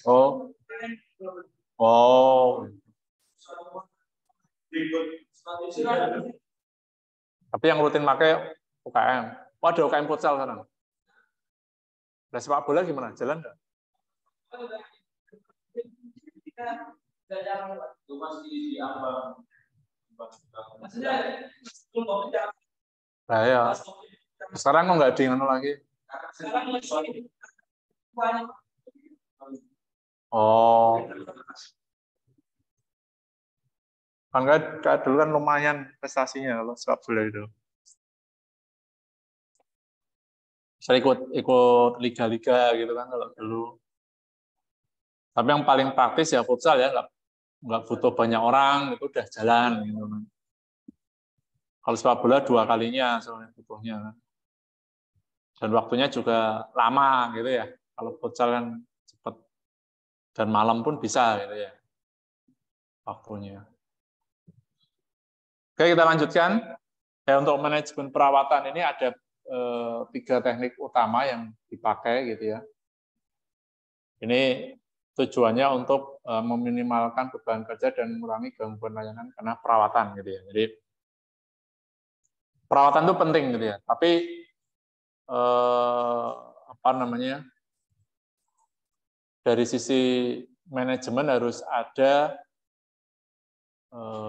Oh. Oh. Tapi yang rutin pakai UKM. Oh, ada UKM futsal sekarang. Nah, sepak bola gimana? Jalan nggak? Nah, ya. Sekarang kok nggak di mana lagi? Oh. Kan dulu kan lumayan prestasinya kalau sepak bola itu. Saya ikut liga-liga gitu kan kalau dulu. Tapi yang paling praktis ya futsal ya, nggak butuh banyak orang, itu udah jalan gitu kan. Kalau sepak bola 2 kalinya soalnya butuhnya kan. Dan waktunya juga lama gitu ya. Kalau futsal kan cepat dan malam pun bisa gitu ya waktunya. Oke, kita lanjutkan. Ya, untuk manajemen perawatan ini ada 3 teknik utama yang dipakai gitu ya. Ini tujuannya untuk meminimalkan beban kerja dan mengurangi gangguan layanan karena perawatan gitu ya. Jadi perawatan itu penting gitu ya. Tapi apa namanya? Dari sisi manajemen harus ada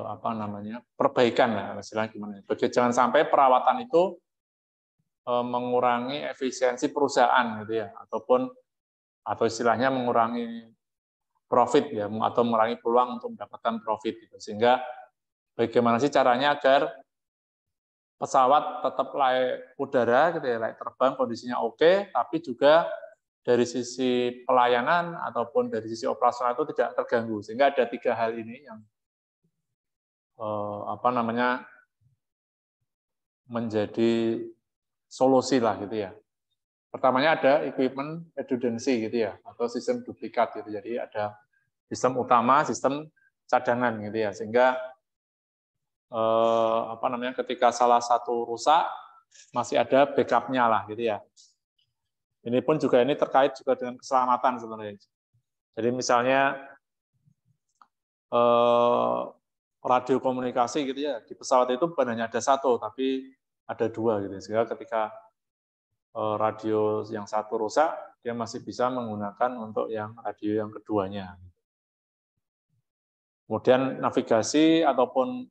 apa namanya? Perbaikan lah, istilahnya gimana. Jangan sampai perawatan itu mengurangi efisiensi perusahaan gitu ya, atau istilahnya mengurangi profit ya, atau mengurangi peluang untuk mendapatkan profit gitu. Sehingga bagaimana sih caranya agar pesawat tetap layak udara gitu ya, layak terbang, kondisinya oke, tapi juga dari sisi pelayanan ataupun dari sisi operasional itu tidak terganggu. Sehingga ada 3 hal ini yang apa namanya menjadi solusi lah gitu ya. Pertamanya ada equipment redundancy gitu ya, atau sistem duplikat gitu. Jadi ada sistem utama, sistem cadangan gitu ya, sehingga apa namanya ketika salah satu rusak masih ada backupnya lah gitu ya. Ini pun juga ini terkait juga dengan keselamatan sebenarnya. Jadi misalnya radio komunikasi gitu ya, di pesawat itu bukan hanya ada 1, tapi ada 2 gitu. Sehingga ketika radio yang 1 rusak, dia masih bisa menggunakan untuk yang radio yang keduanya. Kemudian navigasi ataupun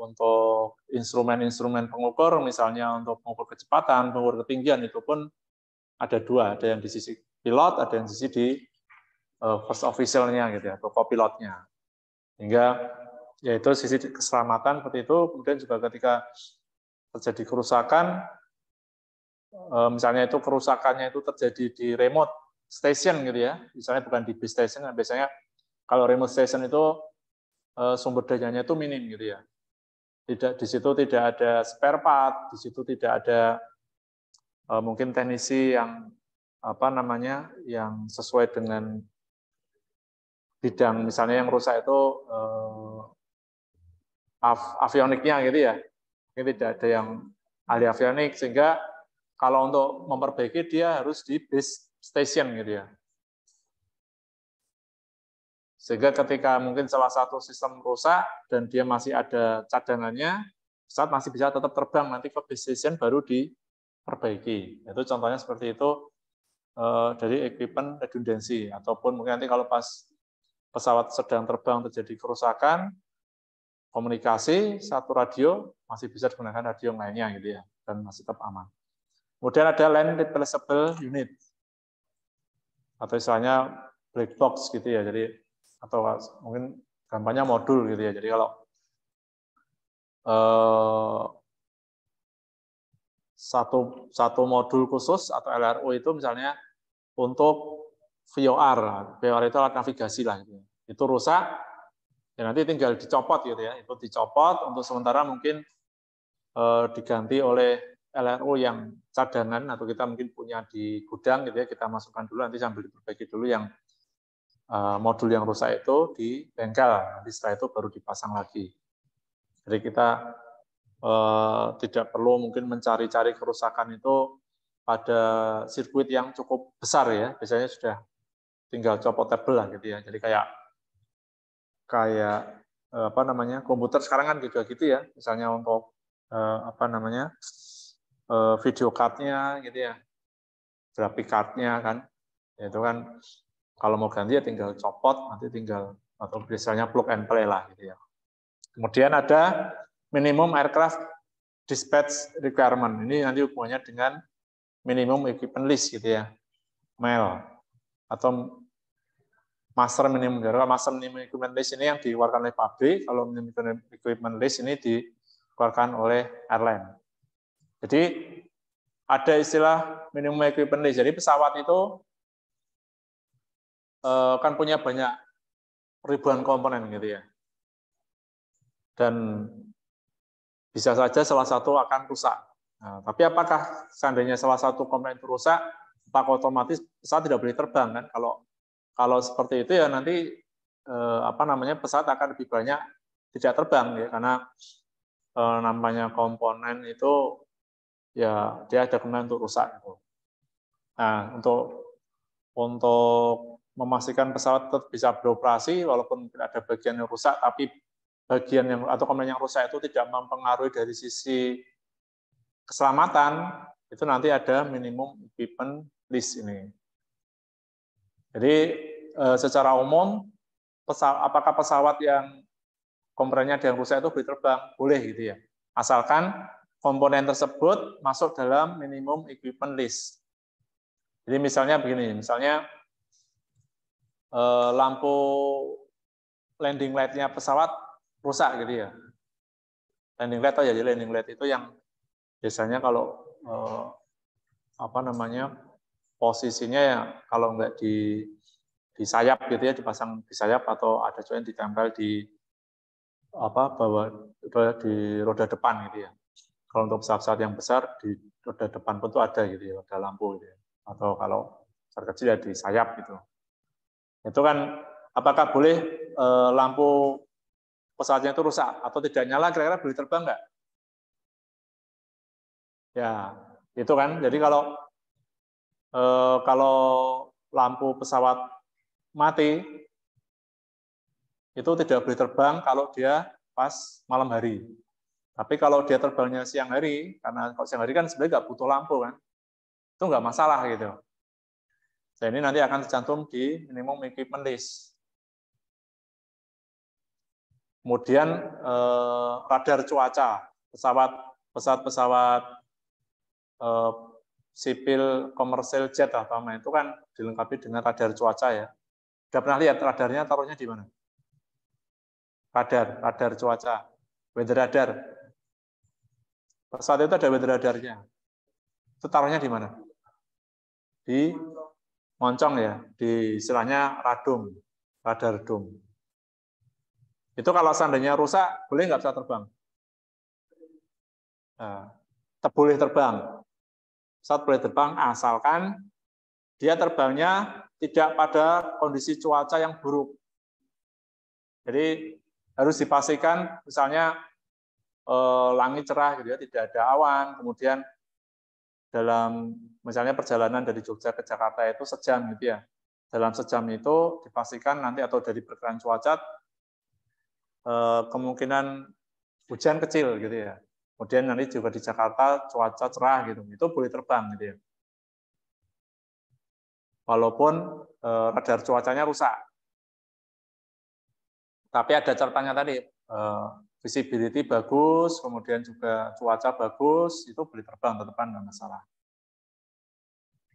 untuk instrumen-instrumen pengukur, misalnya untuk pengukur kecepatan, pengukur ketinggian, itu pun ada 2, ada yang di sisi pilot, ada yang di sisi di first official-nya gitu ya, atau co-pilotnya. Hingga yaitu sisi keselamatan seperti itu. Kemudian juga ketika terjadi kerusakan, misalnya itu kerusakannya itu terjadi di remote station gitu ya, misalnya bukan di base station, biasanya kalau remote station itu sumber dayanya itu minim gitu ya. Tidak, di situ tidak ada spare part, di situ tidak ada mungkin teknisi yang apa namanya yang sesuai dengan bidang, misalnya yang rusak itu avioniknya gitu ya. Ini tidak ada yang ahli avionik, sehingga kalau untuk memperbaiki dia harus di base station gitu ya. Sehingga ketika mungkin salah satu sistem rusak dan dia masih ada cadangannya, pesawat masih bisa tetap terbang, nanti ke base station baru diperbaiki. Itu contohnya seperti itu dari equipment redundancy, ataupun mungkin nanti kalau pas pesawat sedang terbang terjadi kerusakan komunikasi, 1 radio masih bisa digunakan radio yang lainnya gitu ya, dan masih tetap aman. Kemudian ada land replaceable unit, atau istilahnya black box gitu ya. Jadi atau mungkin gampangnya modul gitu ya. Jadi kalau satu modul khusus atau LRU itu misalnya untuk VOR. VOR itu alat navigasi lah. Gitu. Itu rusak, ya nanti tinggal dicopot gitu ya. Itu dicopot untuk sementara mungkin diganti oleh LRU yang cadangan atau kita mungkin punya di gudang gitu ya, kita masukkan dulu nanti sambil diperbaiki dulu yang modul yang rusak itu di bengkel, nanti setelah itu baru dipasang lagi. Jadi kita tidak perlu mungkin mencari-cari kerusakan itu pada sirkuit yang cukup besar ya, biasanya sudah tinggal copotable lah gitu ya. Jadi kayak apa namanya komputer sekarang kan juga gitu ya, misalnya untuk apa namanya video card-nya gitu ya, graphic card-nya kan, itu kan kalau mau ganti ya tinggal copot, nanti tinggal atau biasanya plug and play lah gitu ya. Kemudian ada minimum aircraft dispatch requirement. Ini nanti hubungannya dengan minimum equipment list gitu ya, MAL atau master minimum. Master minimum equipment list ini yang dikeluarkan oleh pabrik, kalau minimum equipment list ini dikeluarkan oleh airline. Jadi ada istilah minimum equipment list. Jadi pesawat itu kan punya banyak ribuan komponen gitu ya. Dan bisa saja salah satu akan rusak. Nah, tapi apakah seandainya salah satu komponen itu rusak, apakah otomatis pesawat tidak boleh terbang kan? Kalau seperti itu ya nanti apa namanya pesawat akan lebih banyak tidak terbang ya, karena namanya komponen itu ya dia ada kemungkinan untuk rusak gitu. Nah, untuk memastikan pesawat tetap bisa beroperasi walaupun ada bagian yang rusak, tapi bagian yang atau komponen yang rusak itu tidak mempengaruhi dari sisi keselamatan, itu nanti ada minimum equipment list ini. Jadi secara umum apakah pesawat yang komponennya ada yang rusak itu boleh terbang? Boleh gitu ya. Asalkan komponen tersebut masuk dalam minimum equipment list. Jadi misalnya begini, misalnya lampu landing light-nya pesawat rusak gitu ya. Landing light ya, jadi landing light itu yang biasanya kalau apa namanya posisinya ya kalau nggak di sayap gitu ya, dipasang di sayap atau ada juga yang ditempel di apa bawah di roda depan gitu ya. Kalau untuk pesawat-pesawat yang besar di roda depan pun tuh ada gitu ya, roda lampu gitu ya. Atau kalau pesawat kecil ya di sayap gitu. Itu kan apakah boleh lampu pesawatnya itu rusak atau tidak nyala, kira-kira boleh terbang nggak? Ya, itu kan. Jadi kalau lampu pesawat mati, itu tidak boleh terbang kalau dia pas malam hari. Tapi kalau dia terbangnya siang hari, karena kalau siang hari kan sebenarnya nggak butuh lampu kan, itu nggak masalah gitu. Nah, ini nanti akan tercantum di minimum equipment list. Kemudian radar cuaca, pesawat sipil komersial jet atau apa itu kan dilengkapi dengan radar cuaca ya. Sudah pernah lihat radarnya taruhnya di mana? Radar cuaca, weather radar. Pesawat itu ada weather radarnya. Itu taruhnya di mana? Di moncong ya, di istilahnya radum, radar dome. Itu kalau seandainya rusak, boleh nggak bisa terbang? Nah, boleh terbang. Pesawat boleh terbang asalkan dia terbangnya tidak pada kondisi cuaca yang buruk. Jadi harus dipastikan misalnya langit cerah gitu ya, tidak ada awan, kemudian dalam misalnya perjalanan dari Jogja ke Jakarta itu sejam gitu ya. Dalam sejam itu dipastikan nanti atau dari perkiraan cuaca kemungkinan hujan kecil gitu ya. Kemudian nanti juga di Jakarta cuaca cerah gitu. Itu boleh terbang gitu ya. Walaupun radar cuacanya rusak. Tapi ada catatannya tadi, visibility bagus, kemudian juga cuaca bagus, itu boleh terbang, tetepan nggak masalah.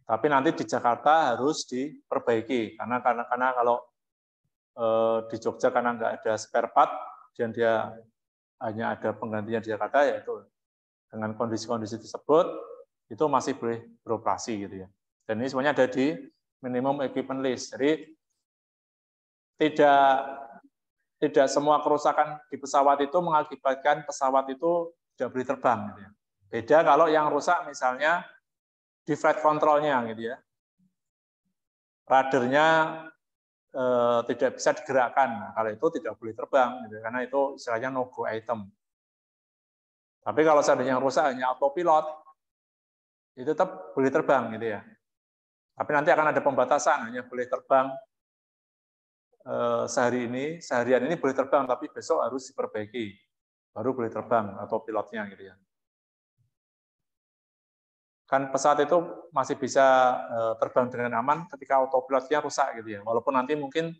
Tapi nanti di Jakarta harus diperbaiki, karena kalau di Jogja karena nggak ada spare part, dan dia hanya ada penggantinya di Jakarta, yaitu dengan kondisi-kondisi tersebut itu masih boleh beroperasi gitu ya. Dan ini semuanya ada di minimum equipment list. Jadi tidak semua kerusakan di pesawat itu mengakibatkan pesawat itu tidak boleh terbang gitu ya. Beda kalau yang rusak misalnya di flight control-nya gitu ya. Radarnya tidak bisa digerakkan. Nah, kalau itu tidak boleh terbang gitu, karena itu istilahnya no-go item. Tapi kalau seandainya yang rusak hanya autopilot, itu tetap boleh terbang gitu ya. Tapi nanti akan ada pembatasan, hanya boleh terbang seharian ini boleh terbang, tapi besok harus diperbaiki, baru boleh terbang autopilotnya gitu ya. Kan pesawat itu masih bisa terbang dengan aman ketika autopilotnya rusak gitu ya. Walaupun nanti mungkin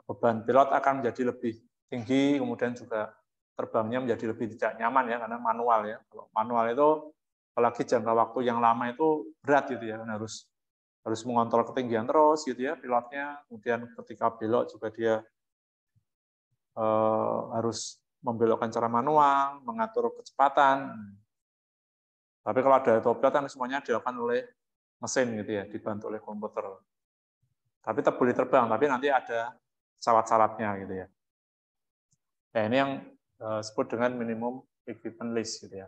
beban pilot akan menjadi lebih tinggi, kemudian juga terbangnya menjadi lebih tidak nyaman ya, karena manual ya. Kalau manual itu apalagi jangka waktu yang lama itu berat gitu ya, harus mengontrol ketinggian terus gitu ya pilotnya. Kemudian ketika belok juga dia harus membelokkan secara manual, mengatur kecepatan. Tapi kalau ada autopilot kan semuanya dilakukan oleh mesin gitu ya, dibantu oleh komputer. Tapi tetap boleh terbang, tapi nanti ada syarat-syaratnya gitu ya. Nah, ini yang disebut dengan minimum equipment list gitu ya.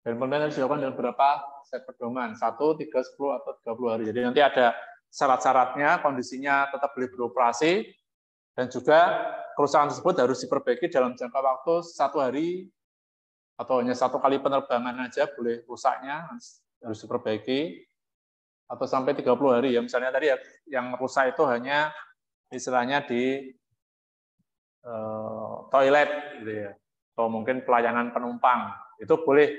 Dan penelitian harus dilakukan dengan berapa set pedoman? 1, 3, 10, atau 30 hari. Jadi nanti ada syarat-syaratnya, kondisinya tetap boleh beroperasi, dan juga kerusakan tersebut harus diperbaiki dalam jangka waktu 1 hari, atau hanya 1 kali penerbangan aja boleh rusaknya, harus diperbaiki, atau sampai 30 hari ya. Misalnya tadi yang rusak itu hanya istilahnya di toilet gitu ya, atau mungkin pelayanan penumpang, itu boleh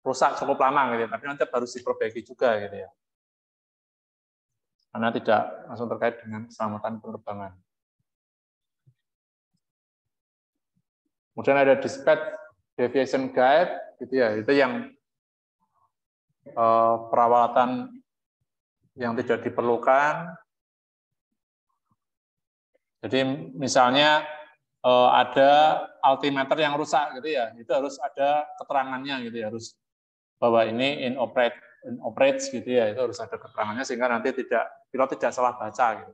rusak cukup lama gitu ya, tapi nanti harus diperbaiki juga gitu ya, karena tidak langsung terkait dengan keselamatan penerbangan. Kemudian ada dispatch deviation guide gitu ya, itu yang perawatan yang tidak diperlukan. Jadi misalnya ada altimeter yang rusak gitu ya, itu harus ada keterangannya gitu ya, harus bahwa ini operates gitu ya, itu harus ada keterangannya sehingga nanti pilot tidak salah baca gitu.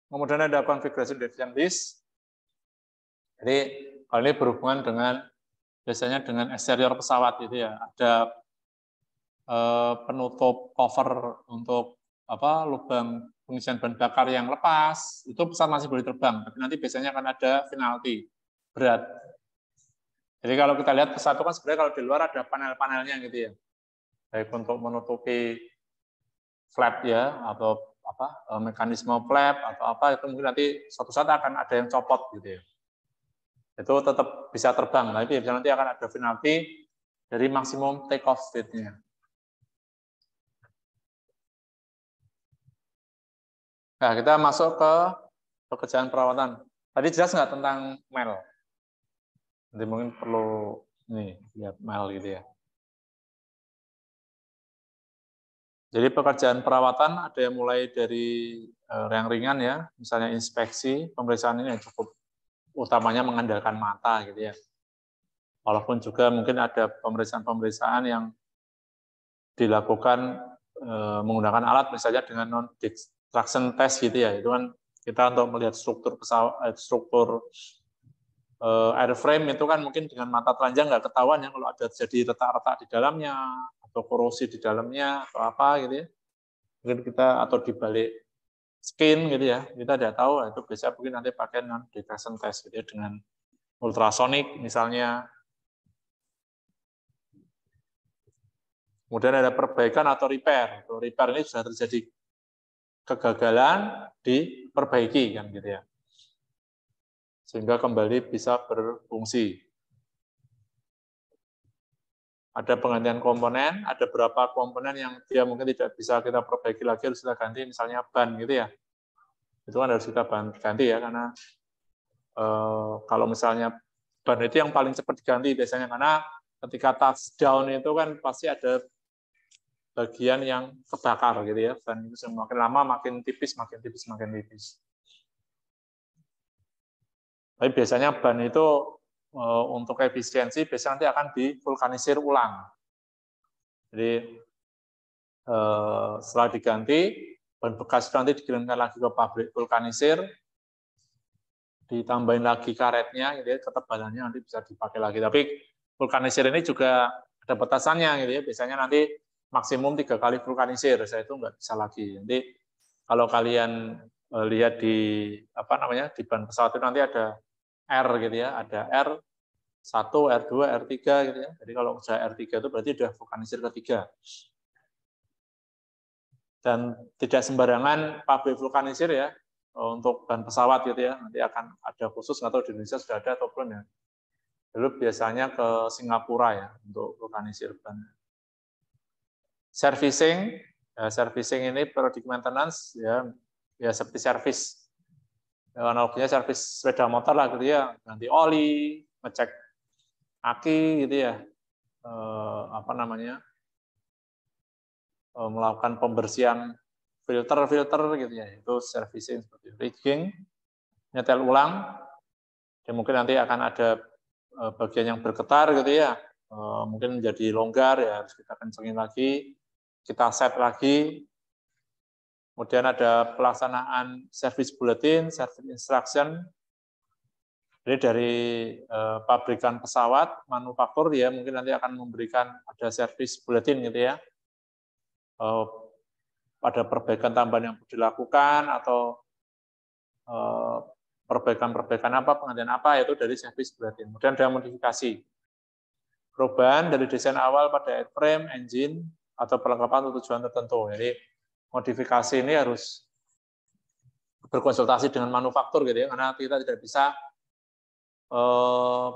Kemudian ada configuration deviation list. Jadi hal ini berhubungan dengan biasanya dengan eksterior pesawat gitu ya, ada penutup cover untuk lubang pengisian bahan bakar yang lepas, itu pesawat masih boleh terbang, tapi nanti biasanya akan ada penalti berat. Jadi kalau kita lihat pesawat itu kan sebenarnya kalau di luar ada panel-panelnya gitu ya, baik untuk menutupi flap ya, atau mekanisme flap atau apa, itu mungkin nanti suatu saat akan ada yang copot gitu ya. Itu tetap bisa terbang, tapi nanti akan ada penalti dari maksimum take off speed-nya. Nah, kita masuk ke pekerjaan perawatan. Tadi jelas nggak tentang MEL? Nanti mungkin perlu lihat MEL gitu ya. Jadi pekerjaan perawatan ada yang mulai dari yang ringan ya, misalnya inspeksi, pemeriksaan ini yang cukup utamanya mengandalkan mata gitu ya. Walaupun juga mungkin ada pemeriksaan-pemeriksaan yang dilakukan menggunakan alat misalnya dengan non-destruction test gitu ya. Itu kan kita untuk melihat struktur pesawat, struktur airframe itu kan mungkin dengan mata telanjang nggak ketahuan ya kalau ada jadi retak-retak di dalamnya atau korosi di dalamnya atau apa gitu ya. Mungkin kita atau di balik skin gitu ya, kita tidak tahu, itu biasa mungkin nanti pakai non-destruction test gitu ya, dengan ultrasonik misalnya. Kemudian ada perbaikan atau repair. Repair ini sudah terjadi kegagalan, diperbaiki kan gitu ya, sehingga kembali bisa berfungsi. Ada penggantian komponen, ada beberapa komponen yang dia mungkin tidak bisa kita perbaiki lagi, harus kita ganti, misalnya ban gitu ya. Itu kan harus kita ganti ya, karena kalau misalnya ban itu yang paling cepat diganti biasanya, karena ketika touchdown itu kan pasti ada bagian yang kebakar gitu ya, dan itu semakin lama makin tipis, makin tipis, makin tipis. Tapi biasanya ban itu untuk efisiensi biasanya nanti akan divulkanisir ulang. Jadi setelah diganti, ban bekas itu nanti dikirimkan lagi ke pabrik vulkanisir, ditambahin lagi karetnya, gitu ya, ketebalannya nanti bisa dipakai lagi. Tapi vulkanisir ini juga ada batasannya, gitu ya. Biasanya nanti maksimum 3 kali vulkanisir, saya itu nggak bisa lagi. Nanti kalau kalian lihat di di ban pesawat itu nanti ada R gitu ya, ada R1, R2, R3 gitu ya. Jadi kalau sudah R3 itu berarti sudah vulkanisir ketiga. Dan tidak sembarangan pabrik vulkanisir ya untuk ban pesawat gitu ya. Nanti akan ada khusus, nggak tahu di Indonesia sudah ada atau belum ya. Dulu biasanya ke Singapura ya untuk vulkanisir ban. Servicing, ya, servicing ini periodic maintenance ya seperti servis. Ya, analoginya servis sepeda motor lah gitu ya, ganti oli, ngecek aki gitu ya, melakukan pembersihan filter gitu ya, itu servicing seperti rigging, nyetel ulang, dan mungkin nanti akan ada bagian yang bergetar gitu ya, mungkin menjadi longgar ya harus kita kencengin lagi, kita set lagi. Kemudian ada pelaksanaan service bulletin, service instruction. Jadi dari pabrikan pesawat, manufaktur ya mungkin nanti akan memberikan ada service bulletin gitu ya. Ada perbaikan tambahan yang perlu dilakukan atau perbaikan apa, penggantian apa, yaitu dari service bulletin. Kemudian ada modifikasi. Perubahan dari desain awal pada airframe, engine, atau perlengkapan untuk tujuan tertentu. Jadi modifikasi ini harus berkonsultasi dengan manufaktur gitu ya, karena kita tidak bisa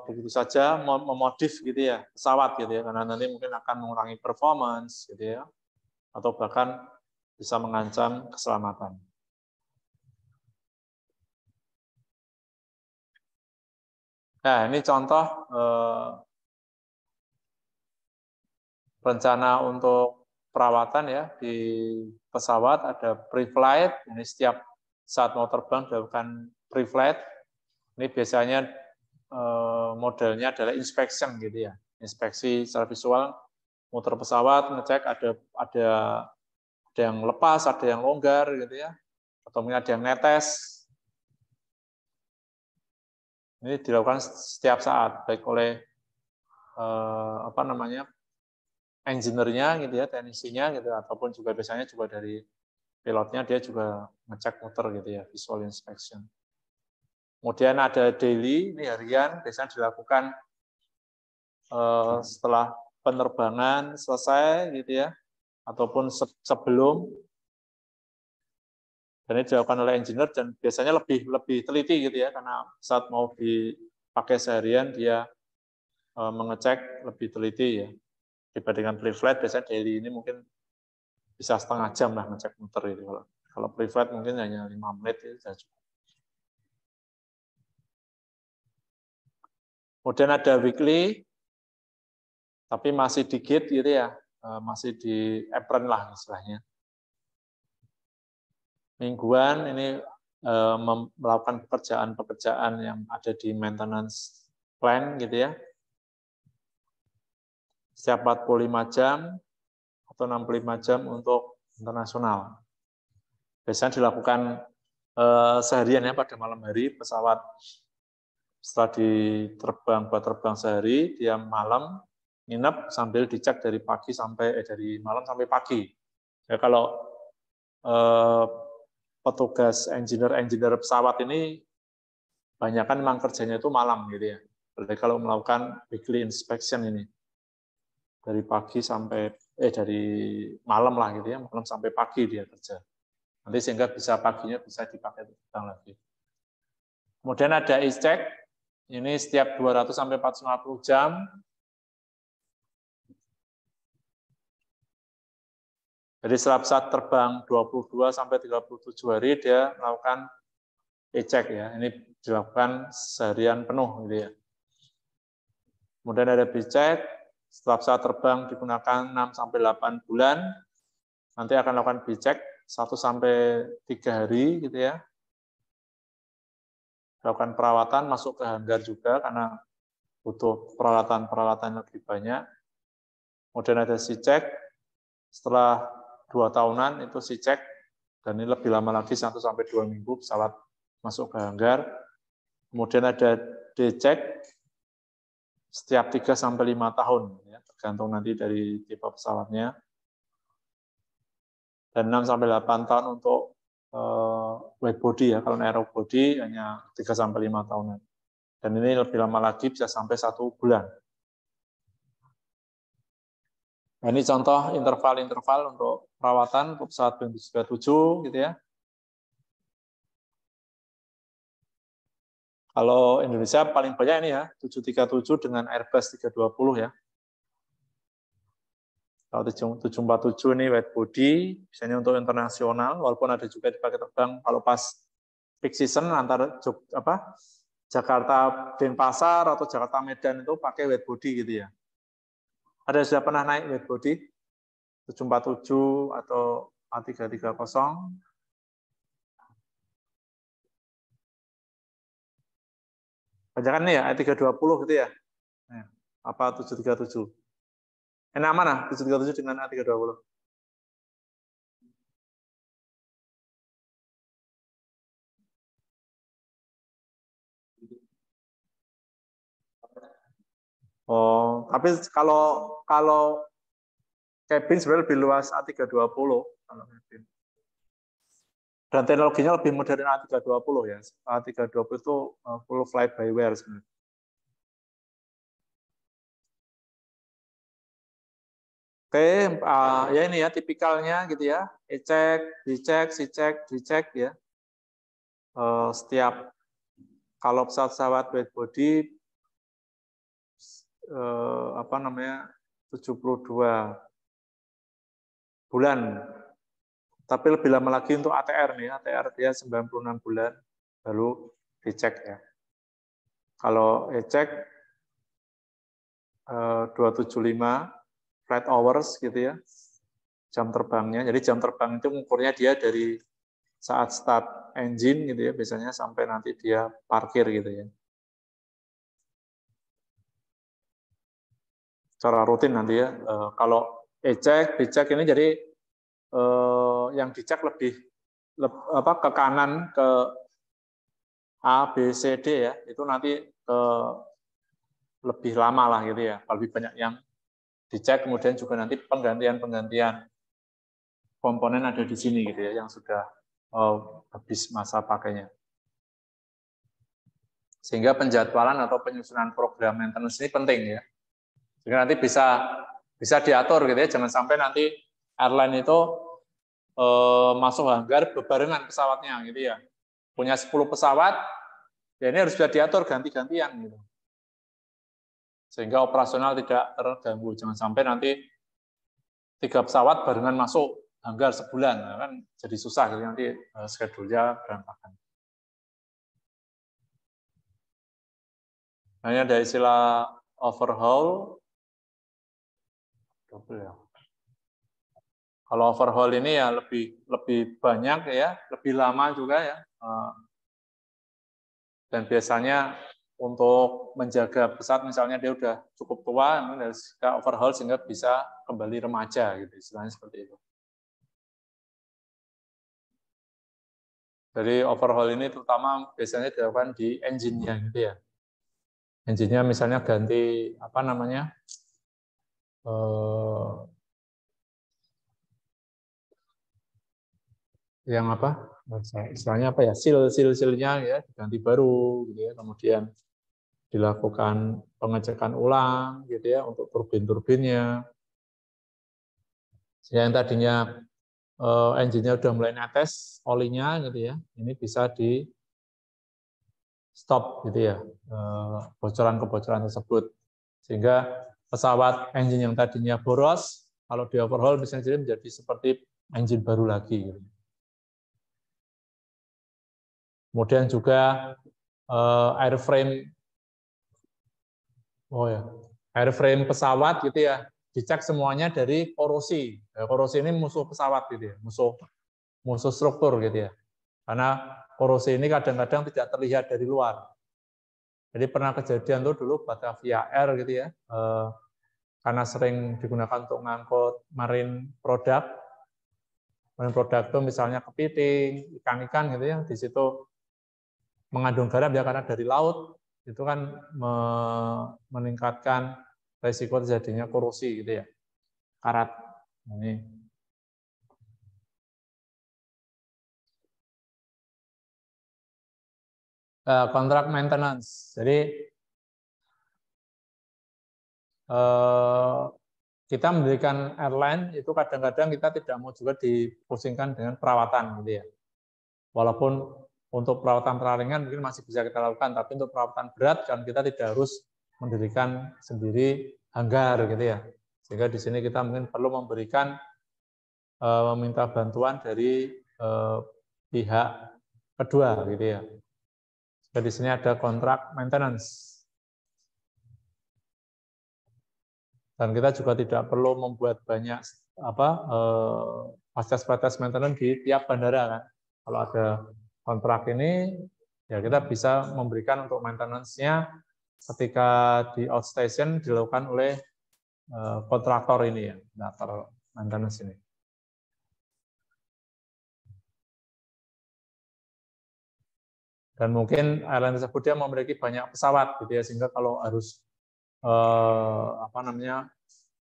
begitu saja memodif gitu ya pesawat gitu ya, karena nanti mungkin akan mengurangi performance gitu ya, atau bahkan bisa mengancam keselamatan. Nah ini contoh rencana untuk perawatan ya di pesawat, ada pre-flight, ini setiap saat mau terbang dilakukan pre-flight. Ini biasanya modelnya adalah inspection gitu ya, inspeksi secara visual, motor pesawat, ngecek ada yang lepas, ada yang longgar gitu ya, atau mungkin ada yang netes. Ini dilakukan setiap saat, baik oleh engineer-nya gitu ya, teknisinya gitu, ataupun juga biasanya juga dari pilotnya, dia juga ngecek motor gitu ya, visual inspection. Kemudian ada daily, ini harian, biasanya dilakukan setelah penerbangan selesai gitu ya, ataupun sebelum. Dan ini dilakukan oleh engineer dan biasanya lebih teliti gitu ya, karena saat mau dipakai seharian dia mengecek lebih teliti ya. Dibandingkan pre-flight biasanya daily ini mungkin bisa setengah jam lah ngecek motor itu. Kalau pre-flight mungkin hanya 5 menit itu sudah cukup. Kemudian ada weekly, tapi masih di gate gitu ya, masih di apron lah istilahnya. Mingguan ini melakukan pekerjaan-pekerjaan yang ada di maintenance plan gitu ya. Setiap 45 jam atau 65 jam untuk internasional. Biasanya dilakukan seharian ya, pada malam hari pesawat setelah buat terbang sehari, dia malam nginep sambil dicek dari pagi dari malam sampai pagi. Ya, kalau petugas engineer pesawat ini banyakkan memang kerjanya itu malam gitu ya. Jadi kalau melakukan weekly inspection ini dari pagi sampai dari malam lah gitu ya, malam sampai pagi dia kerja. Nanti sehingga paginya bisa dipakai terbang lagi. Kemudian ada e-check, ini setiap 200 sampai 450 jam. Jadi setiap saat terbang 22 sampai 37 hari dia melakukan e-check ya. Ini dilakukan seharian penuh gitu ya. Kemudian ada B-check, setiap saat terbang digunakan 6 sampai 8 bulan. Nanti akan lakukan B-check 1 sampai 3 hari gitu ya. lakukan perawatan, masuk ke hanggar juga karena butuh peralatan-peralatan lebih banyak. Kemudian ada C-check, setelah 2 tahunan itu C-check, dan ini lebih lama lagi 1 sampai 2 minggu pesawat masuk ke hanggar. Kemudian ada D-check, setiap 3 sampai 5 tahun, ya, tergantung nanti dari tipe pesawatnya. Dan 6 sampai 8 tahun untuk wide body, ya, kalau narrow body hanya 3 sampai 5 tahunan. Dan ini lebih lama lagi bisa sampai 1 bulan. Nah, ini contoh interval-interval untuk perawatan untuk pesawat Boeing 737 gitu ya. Kalau Indonesia paling banyak ini ya, 737 dengan Airbus 320 ya. Kalau 747 ini wide body, biasanya untuk internasional, walaupun ada juga dipakai terbang kalau pas peak season antara Jakarta Denpasar atau Jakarta Medan itu pakai wide body gitu ya. Ada sudah pernah naik wide body 747 atau A330? Kebanyakan nih ya A320 gitu ya. Apa 737? Enak mana 737 dengan A320? Oh, tapi kalau cabin sebenarnya lebih luas A320 kalau cabin. Dan teknologinya lebih modern A320 ya. A320 itu full flight by wire sebenarnya. Oke, ya ini ya tipikalnya gitu ya. E-check, D-check, C-check, D-check ya. Setiap kalau pesawat wide body 72 bulan. Tapi lebih lama lagi untuk ATR nih, ATR dia 96 bulan baru dicek ya. Kalau E-check 275 flight hours gitu ya, jam terbangnya. Jadi jam terbang itu mengukurnya dia dari saat start engine gitu ya, biasanya sampai nanti dia parkir gitu ya. Secara rutin nanti ya. Kalau E-check, D-check ini jadi yang dicek lebih ke kanan ke A, B, C, D ya, itu nanti lebih lama lah gitu ya. Lebih banyak yang dicek, kemudian juga nanti penggantian komponen ada di sini gitu ya, yang sudah habis masa pakainya. Sehingga penjadwalan atau penyusunan program maintenance ini penting ya. Sehingga nanti bisa diatur gitu ya, jangan sampai nanti airline itu masuk hanggar bebarengan pesawatnya gitu ya. Punya 10 pesawat, ya ini harus sudah diatur ganti-gantian gitu. Sehingga operasional tidak terganggu. Jangan sampai nanti 3 pesawat barengan masuk hanggar sebulan, kan jadi susah gitu nanti schedule-nya berantakan. Nah, ini ada istilah overhaul. Kalau overhaul ini ya lebih banyak ya, lebih lama juga ya. Dan biasanya untuk menjaga pesawat, misalnya dia udah cukup tua, harus kita overhaul sehingga bisa kembali remaja, gitu, istilahnya seperti itu. Jadi overhaul ini terutama biasanya dilakukan di engine-nya, gitu ya. Engine-nya misalnya ganti apa namanya, yang apa? Istilahnya apa ya? Seal-nya ya diganti baru, gitu ya. Kemudian dilakukan pengecekan ulang gitu ya untuk turbin-turbinnya. Yang tadinya engine-nya udah mulai netes olinya gitu ya. Ini bisa di stop gitu ya. Bocoran-kebocoran tersebut. Sehingga pesawat engine yang tadinya boros kalau di overhaul bisa jadi menjadi seperti engine baru lagi gitu. Kemudian juga airframe airframe pesawat gitu ya, dicek semuanya dari korosi. Korosi ini musuh pesawat gitu ya, musuh struktur gitu ya. Karena korosi ini kadang-kadang tidak terlihat dari luar. Jadi pernah kejadian tuh dulu Batavia Air gitu ya, karena sering digunakan untuk ngangkut marine produk. Marine produk itu misalnya kepiting, ikan-ikan gitu ya, di situ mengandung garam ya karena dari laut, itu kan meningkatkan risiko terjadinya korosi gitu ya, karat. Ini. Kontrak maintenance. Jadi kita mendirikan airline itu kadang-kadang kita tidak mau juga dipusingkan dengan perawatan gitu ya. Walaupun untuk perawatan ringan mungkin masih bisa kita lakukan, tapi untuk perawatan berat kan kita tidak harus mendirikan sendiri hanggar gitu ya. Sehingga di sini kita mungkin perlu memberikan meminta bantuan dari pihak kedua gitu ya. Jadi di sini ada kontrak maintenance. Dan kita juga tidak perlu membuat banyak fasilitas maintenance di tiap bandara kan. Kalau ada kontrak ini, ya kita bisa memberikan untuk maintenance-nya ketika di outstation dilakukan oleh kontraktor ini ya, kontraktor maintenance ini. Dan mungkin airline tersebut dia memiliki banyak pesawat gitu ya, sehingga kalau harus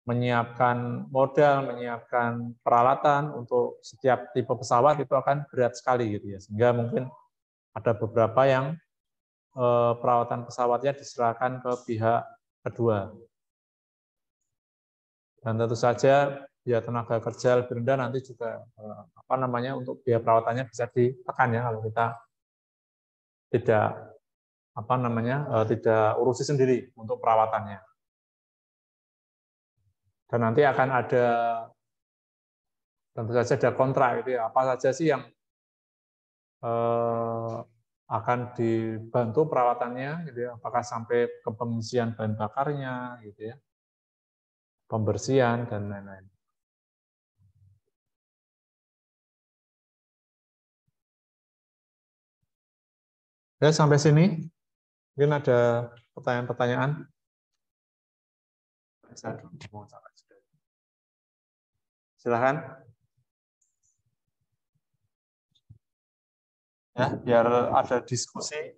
menyiapkan modal, menyiapkan peralatan untuk setiap tipe pesawat itu akan berat sekali gitu ya. Sehingga mungkin ada beberapa yang perawatan pesawatnya diserahkan ke pihak kedua. Dan tentu saja biaya tenaga kerja lebih rendah nanti juga untuk biaya perawatannya bisa ditekan ya kalau kita tidak tidak urusi sendiri untuk perawatannya. Dan nanti akan ada tentu saja ada kontrak gitu ya. Apa saja sih yang akan dibantu perawatannya gitu ya. Apakah sampai ke pengisian bahan bakarnya gitu ya. Pembersihan dan lain-lain. Ya, sampai sini mungkin ada pertanyaan-pertanyaan. Silakan. Ya, biar ada diskusi.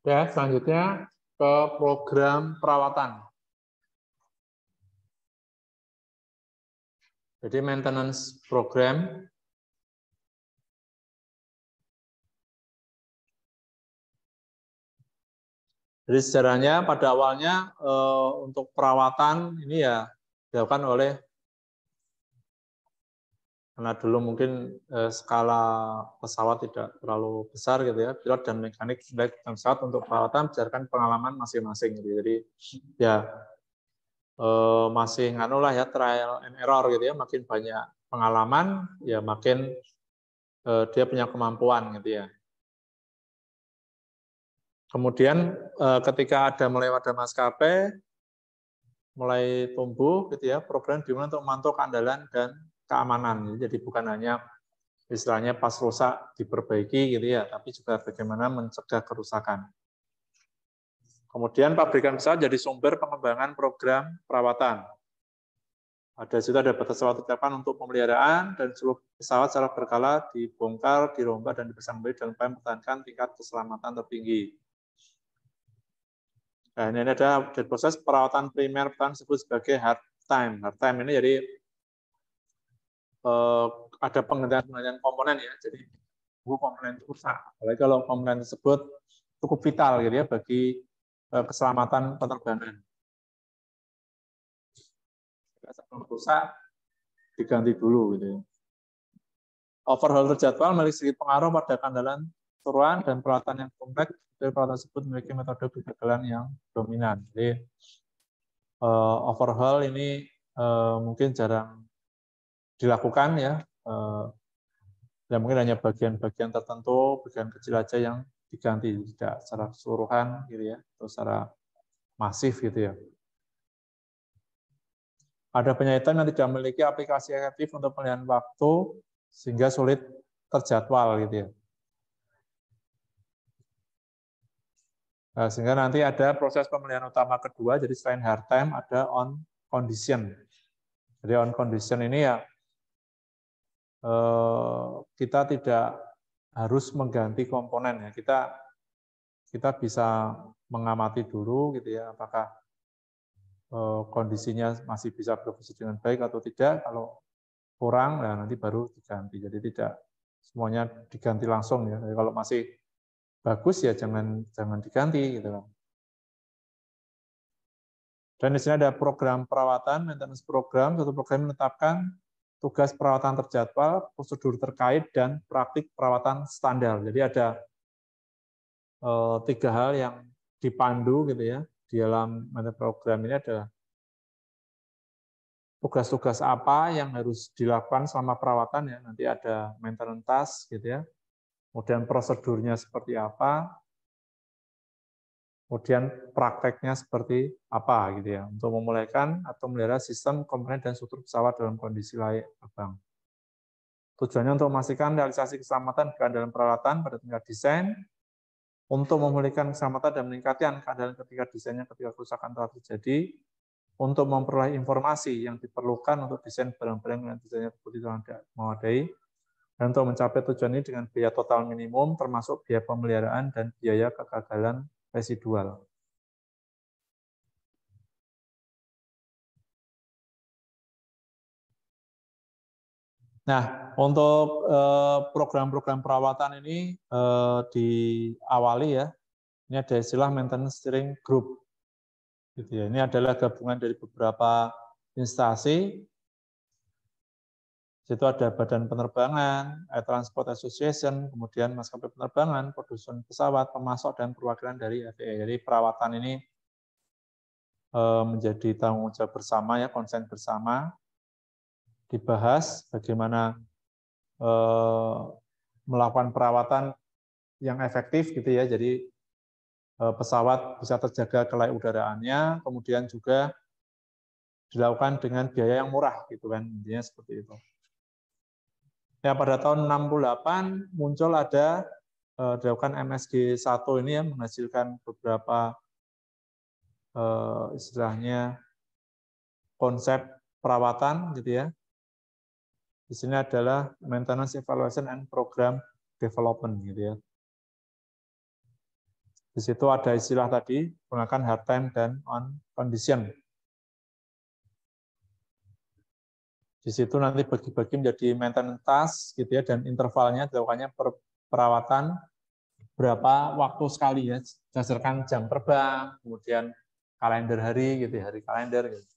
Ya, selanjutnya ke program perawatan. Jadi maintenance program. Jadi sejarahnya pada awalnya untuk perawatan ini ya dilakukan oleh, karena dulu mungkin skala pesawat tidak terlalu besar gitu ya, pilot dan mekanik pesawat untuk perawatan berdasarkan pengalaman masing-masing gitu. Jadi ya masih ya trial and error gitu ya, makin banyak pengalaman, ya makin dia punya kemampuan gitu ya. Kemudian ketika mulai ada maskapai, mulai tumbuh gitu ya, program dimulai untuk memantau keandalan dan keamanan. Jadi bukan hanya istilahnya pas rusak diperbaiki gitu ya, tapi juga bagaimana mencegah kerusakan. Kemudian pabrikan pesawat jadi sumber pengembangan program perawatan. Ada situ ada batas waktu tetapkan untuk pemeliharaan dan seluruh pesawat secara berkala dibongkar, dirombak dan dipasang kembali dalam upaya mempertahankan tingkat keselamatan tertinggi. Nah, ini ada proses perawatan primer pesawat disebut sebagai hard time. Hard time ini jadi ada penggantian komponen ya. Jadi komponen itu rusak. Apalagi kalau komponen tersebut cukup vital gitu ya bagi keselamatan penerbangan. Sebelum rusak diganti dulu gitu ya. Overhaul terjadwal memiliki sedikit pengaruh pada keandalan turuan dan peralatan yang kompleks. Dari peralatan tersebut memiliki metode kegagalan yang dominan. Jadi overhaul ini mungkin jarang dilakukan ya. Dan mungkin hanya bagian-bagian tertentu, bagian kecil aja yang diganti, tidak secara keseluruhan gitu ya, atau secara masif gitu ya. Ada penyajian yang tidak memiliki aplikasi efektif untuk pemilihan waktu sehingga sulit terjadwal gitu ya. Nah, sehingga nanti ada proses pemilihan utama kedua, jadi selain hard time ada on condition. Jadi on condition ini ya kita tidak harus mengganti komponen ya. Kita bisa mengamati dulu gitu ya, apakah kondisinya masih bisa berfungsi dengan baik atau tidak. Kalau kurang, nah nanti baru diganti. Jadi tidak semuanya diganti langsung ya. Jadi kalau masih bagus ya jangan diganti gitu kan. Dan di sini ada program perawatan, maintenance program. Satu program menetapkan tugas perawatan terjadwal, prosedur terkait, dan praktik perawatan standar. Jadi ada 3 hal yang dipandu gitu ya. Di dalam program ini adalah tugas-tugas apa yang harus dilakukan selama perawatan ya. Nanti ada maintenance task gitu ya. Kemudian prosedurnya seperti apa. Kemudian prakteknya seperti apa gitu ya. Untuk memulihkan atau memelihara sistem, komponen dan struktur pesawat dalam kondisi layak terbang. Tujuannya untuk memastikan realisasi keselamatan dalam peralatan pada tingkat desain, untuk memulihkan keselamatan dan meningkatkan keandalan ketika desainnya ketika kerusakan telah terjadi, untuk memperoleh informasi yang diperlukan untuk desain barang-barang yang desainnya tidak memadai, dan untuk mencapai tujuan ini dengan biaya total minimum, termasuk biaya pemeliharaan dan biaya kegagalan residual. Nah, untuk program-program perawatan ini diawali ya. Ini ada istilah maintenance steering group. Gitu ya. Ini adalah gabungan dari beberapa instansi. Situ ada Badan Penerbangan, Air Transport Association, kemudian maskapai penerbangan, produsen pesawat, pemasok, dan perwakilan dari FAA. Jadi perawatan ini menjadi tanggung jawab bersama ya, konsen bersama. Dibahas bagaimana melakukan perawatan yang efektif gitu ya. Jadi pesawat bisa terjaga kelayak udaraannya, kemudian juga dilakukan dengan biaya yang murah gitu kan, intinya seperti itu. Ya, pada tahun 68 muncul ada dilakukan MSG 1 ini ya, menghasilkan beberapa istilahnya konsep perawatan gitu ya. Di sini adalah maintenance evaluation and program development gitu ya. Di situ ada istilah tadi menggunakan hard time dan on condition. Di situ nanti bagi-bagi menjadi maintenance task gitu ya, dan intervalnya dilakukannya perawatan berapa waktu sekali ya, berdasarkan jam terbang, kemudian kalender hari gitu ya, hari kalender gitu.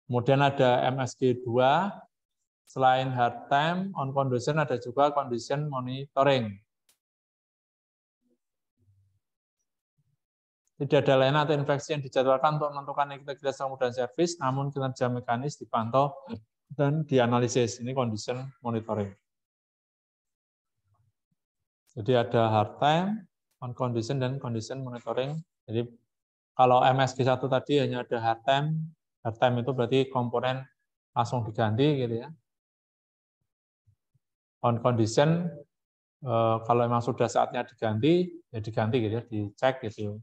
Kemudian ada MSG 2, selain hard time, on condition ada juga condition monitoring. Tidak ada layanan atau infeksi yang dijadwalkan untuk menentukan integritas kemudahan servis, namun kinerja mekanis dipantau dan dianalisis. Ini condition monitoring. Jadi ada hard time, on condition, dan condition monitoring. Jadi kalau MSG1 tadi hanya ada hard time itu berarti komponen langsung diganti gitu ya. On condition, kalau memang sudah saatnya diganti, ya diganti gitu ya, dicek gitu.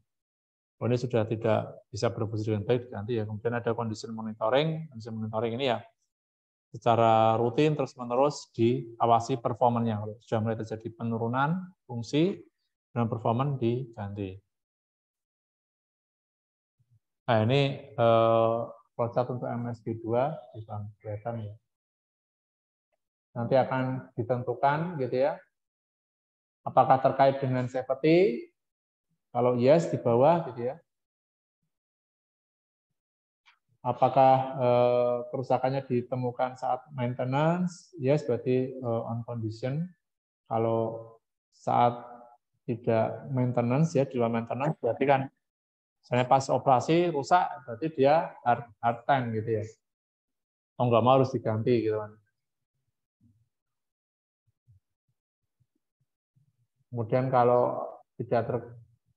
Oh, ini sudah tidak bisa berfungsi dengan baik, diganti ya. Kemudian ada condition monitoring. Condition monitoring ini ya secara rutin terus-menerus diawasi performanya. Kalau sudah mulai terjadi penurunan fungsi dan performan diganti. Nah, ini flowchart untuk MSG2 bisa kelihatan ya. Nanti akan ditentukan gitu ya. Apakah terkait dengan safety? Kalau yes di bawah gitu ya. Apakah kerusakannya ditemukan saat maintenance? Yes, berarti on condition. Kalau saat tidak maintenance ya, di luar maintenance berarti kan misalnya pas operasi rusak, berarti dia hard time gitu ya. Oh, nggak mau harus diganti gitu kan. Kemudian kalau tidak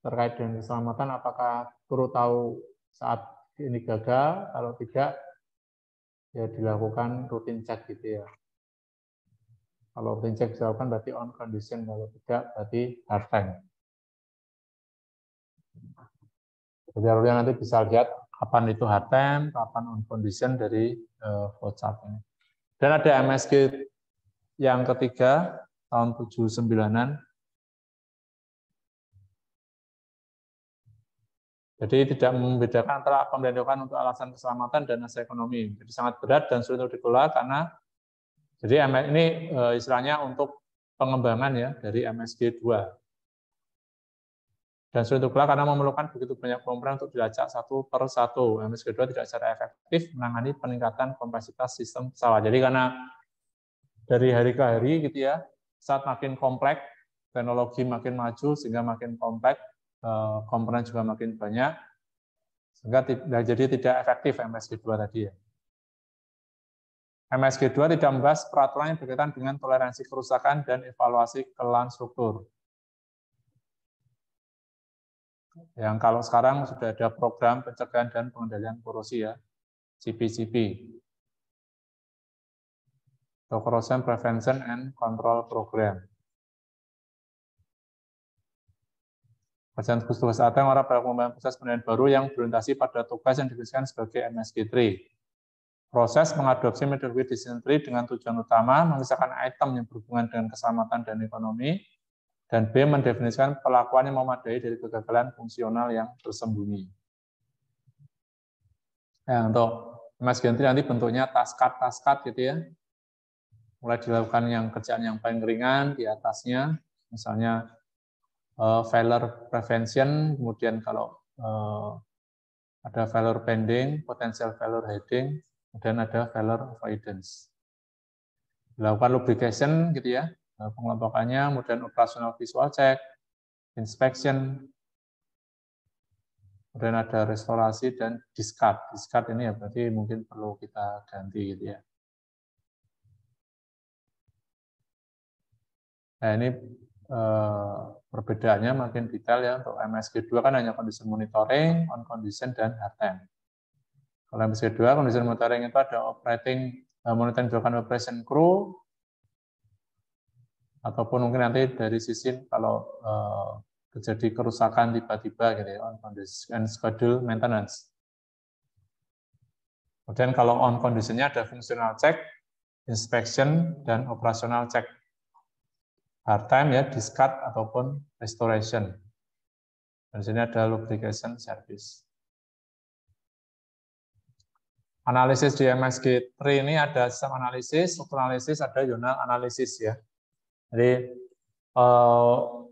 terkait dengan keselamatan, apakah perlu tahu saat ini gagal? Kalau tidak, ya dilakukan rutin check gitu ya. Kalau rutin check dilakukan berarti on condition, kalau tidak berarti hard time. Jadi nanti bisa lihat kapan itu hard time, kapan on condition dari flowchart ini. Dan ada MSG yang ketiga, tahun 79-an. Jadi tidak membedakan antara pembedakan untuk alasan keselamatan dan nilai ekonomi. Jadi sangat berat dan sulit untuk dikelola karena jadi ini istilahnya untuk pengembangan ya dari MSG2. Dan sulit untuk dikelola karena memerlukan begitu banyak komponen untuk dilacak satu per satu. MSG2 tidak secara efektif menangani peningkatan kompleksitas sistem pesawat. Jadi karena dari hari ke hari gitu ya, saat makin kompleks, teknologi makin maju sehingga makin kompleks, komponen juga makin banyak, sehingga jadi tidak efektif MSG2 tadi ya. MSG2 tidak membahas peraturan yang berkaitan dengan toleransi kerusakan dan evaluasi kelelahan struktur. Yang kalau sekarang sudah ada program pencegahan dan pengendalian korosi ya, CPCP. Corrosion Prevention and Control Program. Kajian tugas ATM orang pada pengembangan proses penilaian baru yang berorientasi pada tugas yang diberikan sebagai MSG3. Proses mengadopsi metodologi desain tree dengan tujuan utama memisahkan item yang berhubungan dengan keselamatan dan ekonomi, dan B, mendefinisikan perlakuan yang memadai dari kegagalan fungsional yang tersembunyi. Nah, untuk MSG3 nanti bentuknya taskat gitu ya. Mulai dilakukan yang kerjaan yang paling ringan di atasnya, misalnya failure prevention, kemudian kalau ada failure pending, potential failure heading, kemudian ada failure avoidance. Dilakukan lubrication gitu ya, pengelompokannya, kemudian operasional visual check, inspection, kemudian ada restorasi dan discard. Discard ini ya berarti mungkin perlu kita ganti gitu ya. Nah ini perbedaannya makin detail ya. Untuk MSG2 kan hanya condition monitoring, on condition, dan hard time. Kalau MSG2 condition monitoring itu ada operating monitoring dilakukan operation crew, ataupun mungkin nanti dari sisi kalau terjadi kerusakan tiba-tiba gitu ya, on condition and schedule maintenance. Kemudian kalau on condition-nya ada functional check, inspection, dan operational check. Hard time ya, discard ataupun restoration. Dan sini ada lubrication service. Analisis di MSG3 ini ada sistem analisis, struktur analisis, ada jurnal analisis ya. Jadi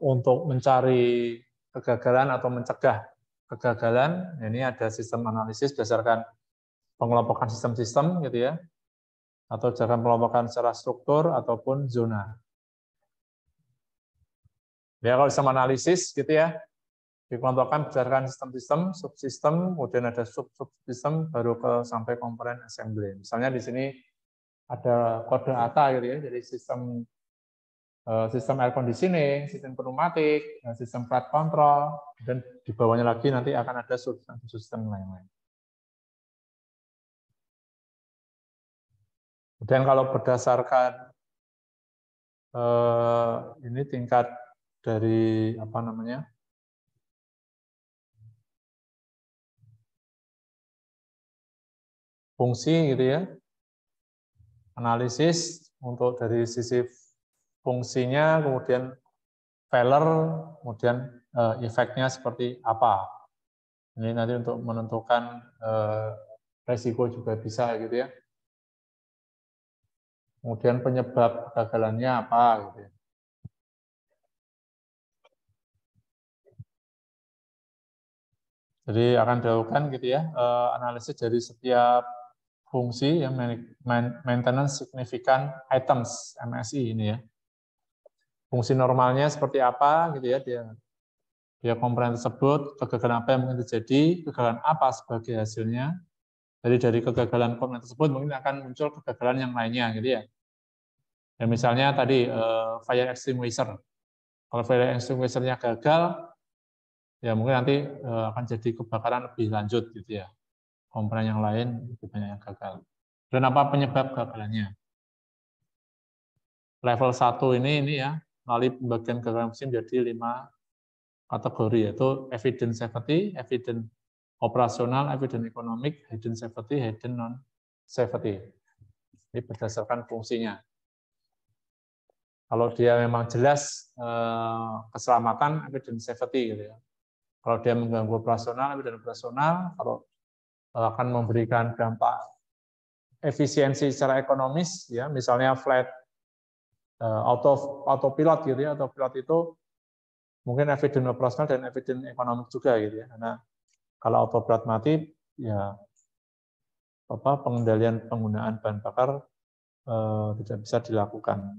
untuk mencari kegagalan atau mencegah kegagalan, ini ada sistem analisis berdasarkan pengelompokan sistem-sistem gitu ya, atau berdasarkan pengelompokan secara struktur ataupun zona. Ya kalau sistem analisis gitu ya, Dikelompokkan berdasarkan sistem-sistem, subsistem, kemudian ada sub-subsistem, baru sampai komponen assembly. Misalnya di sini ada kode ATA gitu ya, jadi sistem air conditioning, sistem pneumatik, sistem flight control, dan di bawahnya lagi nanti akan ada subsistem lain-lain. Kemudian kalau berdasarkan ini tingkat dari apa namanya? Fungsi gitu ya. Analisis untuk dari sisi fungsinya, kemudian failure, kemudian efeknya seperti apa. Ini nanti untuk menentukan resiko juga bisa gitu ya. Kemudian penyebab kegagalannya apa gitu ya. Jadi akan dilakukan gitu ya analisis dari setiap fungsi yang maintenance significant items MSI ini ya. Fungsi normalnya seperti apa gitu ya dia komponen tersebut, kegagalan apa yang mungkin terjadi, kegagalan apa sebagai hasilnya. Jadi dari kegagalan komponen tersebut mungkin akan muncul kegagalan yang lainnya gitu ya. Ya misalnya tadi fire extinguisher. Kalau fire extinguisher-nya gagal, ya mungkin nanti akan jadi kebakaran lebih lanjut gitu ya. Komponen yang lain lebih banyak yang gagal. Dan apa penyebab kegagalannya? Level 1 ini ya, melalui pembagian kegagalan mesin menjadi 5 kategori, yaitu evident safety, evident operasional, evident economic, hidden safety, hidden non safety. Ini berdasarkan fungsinya. Kalau dia memang jelas keselamatan, evident safety gitu ya. Kalau dia mengganggu operasional, evident operasional. Kalau akan memberikan dampak efisiensi secara ekonomis, ya misalnya flight autopilot gitu ya, autopilot itu mungkin evident operasional dan evident ekonomik juga gitu ya. Karena kalau autopilot mati, ya pengendalian penggunaan bahan bakar tidak bisa dilakukan.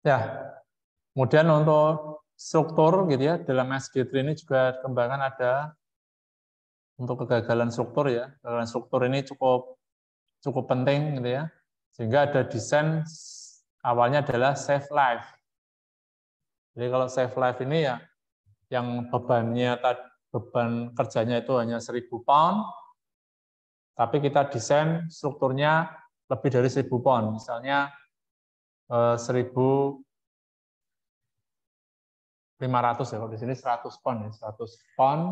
Ya, kemudian untuk struktur gitu ya, dalam SG3 ini juga dikembangkan ada untuk kegagalan struktur ya. Kegagalan struktur ini cukup penting gitu ya. Sehingga ada desain awalnya adalah save life. Jadi kalau save life ini ya yang beban kerjanya itu hanya 1.000 pound, tapi kita desain strukturnya lebih dari 1.000 pound. Misalnya 1.500 ya, kalau di sini 100 pound ya, 100 pound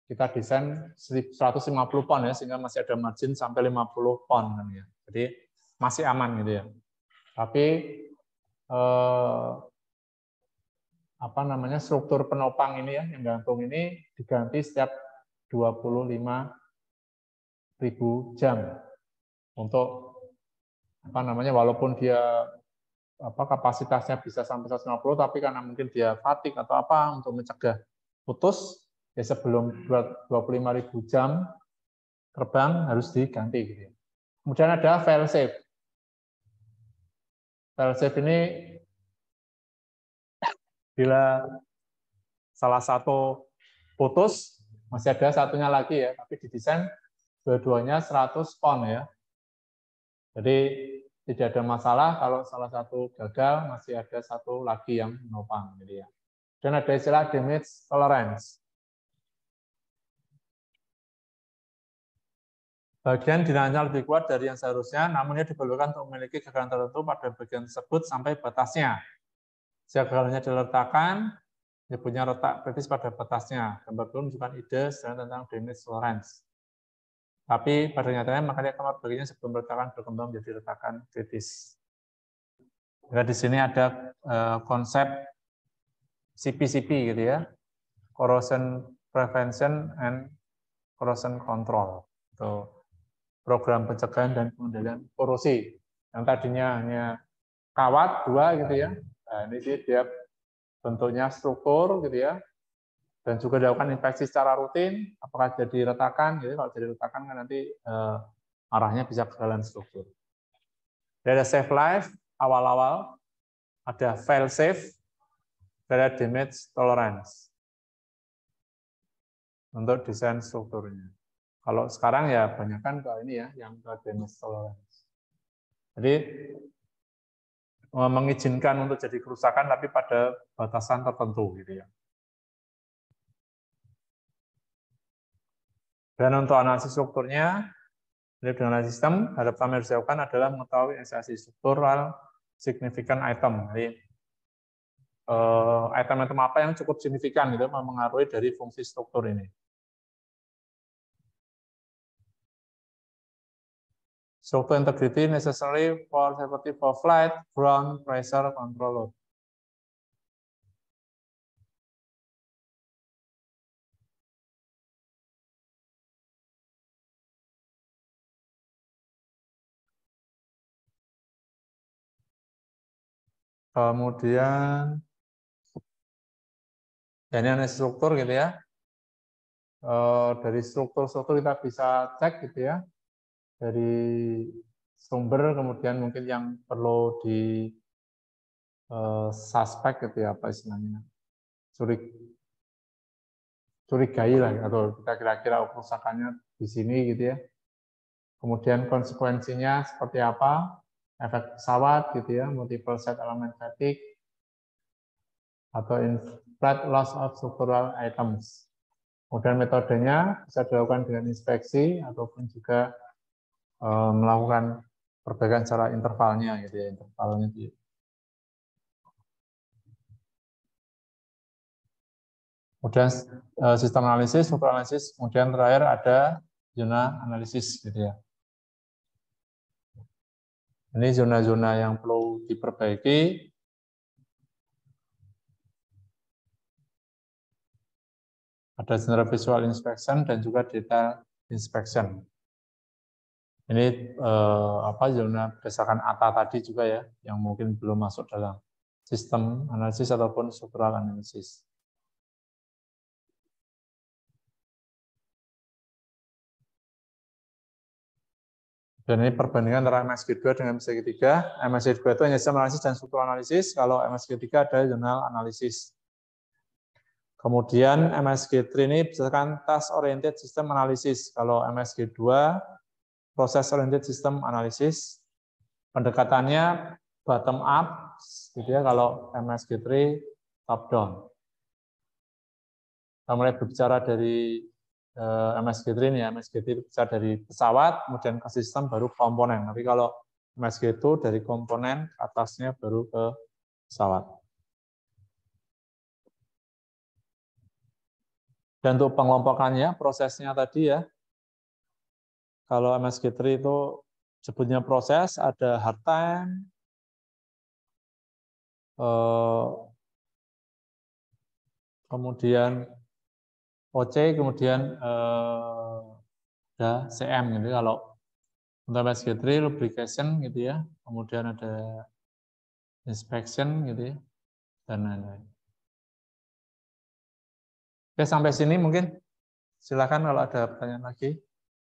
kita desain 150 pound ya, sehingga masih ada margin sampai 50 pound kan ya. Jadi masih aman gitu ya. Tapi struktur penopang ini ya, yang gantung ini diganti setiap 25.000 jam untuk walaupun dia kapasitasnya bisa sampai 150, tapi karena mungkin dia fatigue atau apa untuk mencegah putus, ya sebelum 25.000 jam terbang harus diganti gitu. Kemudian ada fail safe. Fail safe ini bila salah satu putus, masih ada satunya lagi ya, tapi didesain dua-duanya 100 pound ya. Jadi tidak ada masalah kalau salah satu gagal, masih ada satu lagi yang menopang gitu ya. Dan ada istilah damage tolerance. Bagian dinamikanya lebih kuat dari yang seharusnya, namun ia diperlukan untuk memiliki kegagalan tertentu pada bagian tersebut sampai batasnya. Jika gagalnya diletakkan, dia punya letak kritis pada batasnya. Gambar belum menunjukkan ide tentang damage tolerance. Tapi pada nyatanya makanya kamar bagiannya sebelum retakan berkembang menjadi retakan kritis. Jadi di sini ada konsep CPCP gitu ya, corrosion prevention and corrosion control. Itu program pencegahan dan pengendalian korosi. Yang tadinya hanya kawat 2 gitu ya. Nah, ini dia bentuknya struktur gitu ya. Dan juga dilakukan inspeksi secara rutin, apakah jadi retakan, gitu. Kalau jadi retakan kan nanti arahnya bisa ke dalam struktur. Ada save life awal-awal, ada fail safe, ada damage tolerance untuk desain strukturnya. Kalau sekarang ya banyak kan ke ini ya, yang ke damage tolerance. Jadi mengizinkan untuk jadi kerusakan tapi pada batasan tertentu gitu ya. Dan untuk analisis strukturnya, dari analisis sistem, hal pertama yang harus dilakukan adalah mengetahui esensi struktural significant item. Jadi item-item apa yang cukup signifikan gitu mempengaruhi dari fungsi struktur ini. Structural integrity necessary for safety for flight, ground pressure control load. Kemudian ini analisis struktur gitu ya. Dari struktur-struktur kita bisa cek gitu ya. Dari sumber, kemudian mungkin yang perlu di suspek gitu ya, apa istilahnya, curigai lah, atau kita kira-kira kerusakannya di sini gitu ya. Kemudian konsekuensinya seperti apa, efek pesawat gitu ya, multiple set element fatigue, atau in-flight loss of structural items. Kemudian metodenya bisa dilakukan dengan inspeksi ataupun juga melakukan perbaikan secara intervalnya gitu ya, intervalnya gitu. Kemudian sistem analisis, struktur analisis, kemudian terakhir ada zona analisis gitu ya. Ini zona-zona yang perlu diperbaiki. Ada general visual inspection dan juga detail inspection. Ini zona berdasarkan ATA tadi juga ya, yang mungkin belum masuk dalam sistem analisis ataupun struktural analisis. Dan ini perbandingan antara MSG2 dengan MSG3. MSG2 itu hanya sistem analisis dan struktural analisis, kalau MSG3 ada jurnal analisis. Kemudian MSG3 ini berdasarkan task oriented system analysis. Kalau MSG2 proses oriented system analysis. Pendekatannya bottom up, gitu ya. Kalau MSG3 top down. Kita mulai berbicara dari MSG3 ini ya, MSG3 berbicara dari pesawat, kemudian ke sistem, baru komponen. Tapi kalau MSG itu dari komponen, atasnya baru ke pesawat. Dan untuk pengelompokannya, prosesnya tadi ya, kalau MSG3 itu sebutnya proses, ada hard time, kemudian OC, kemudian ada CM gitu. Kalau untuk MSG3 lubrication gitu ya, kemudian ada inspection gitu ya, dan lain-lain. Oke, sampai sini mungkin. Silakan kalau ada pertanyaan lagi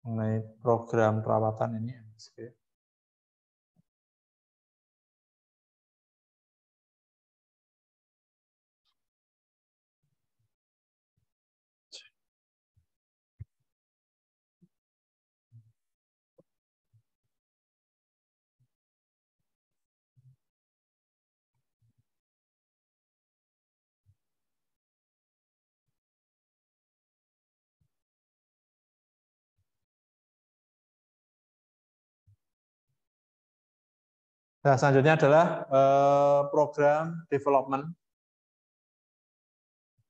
mengenai program perawatan ini. Nah, selanjutnya adalah program development,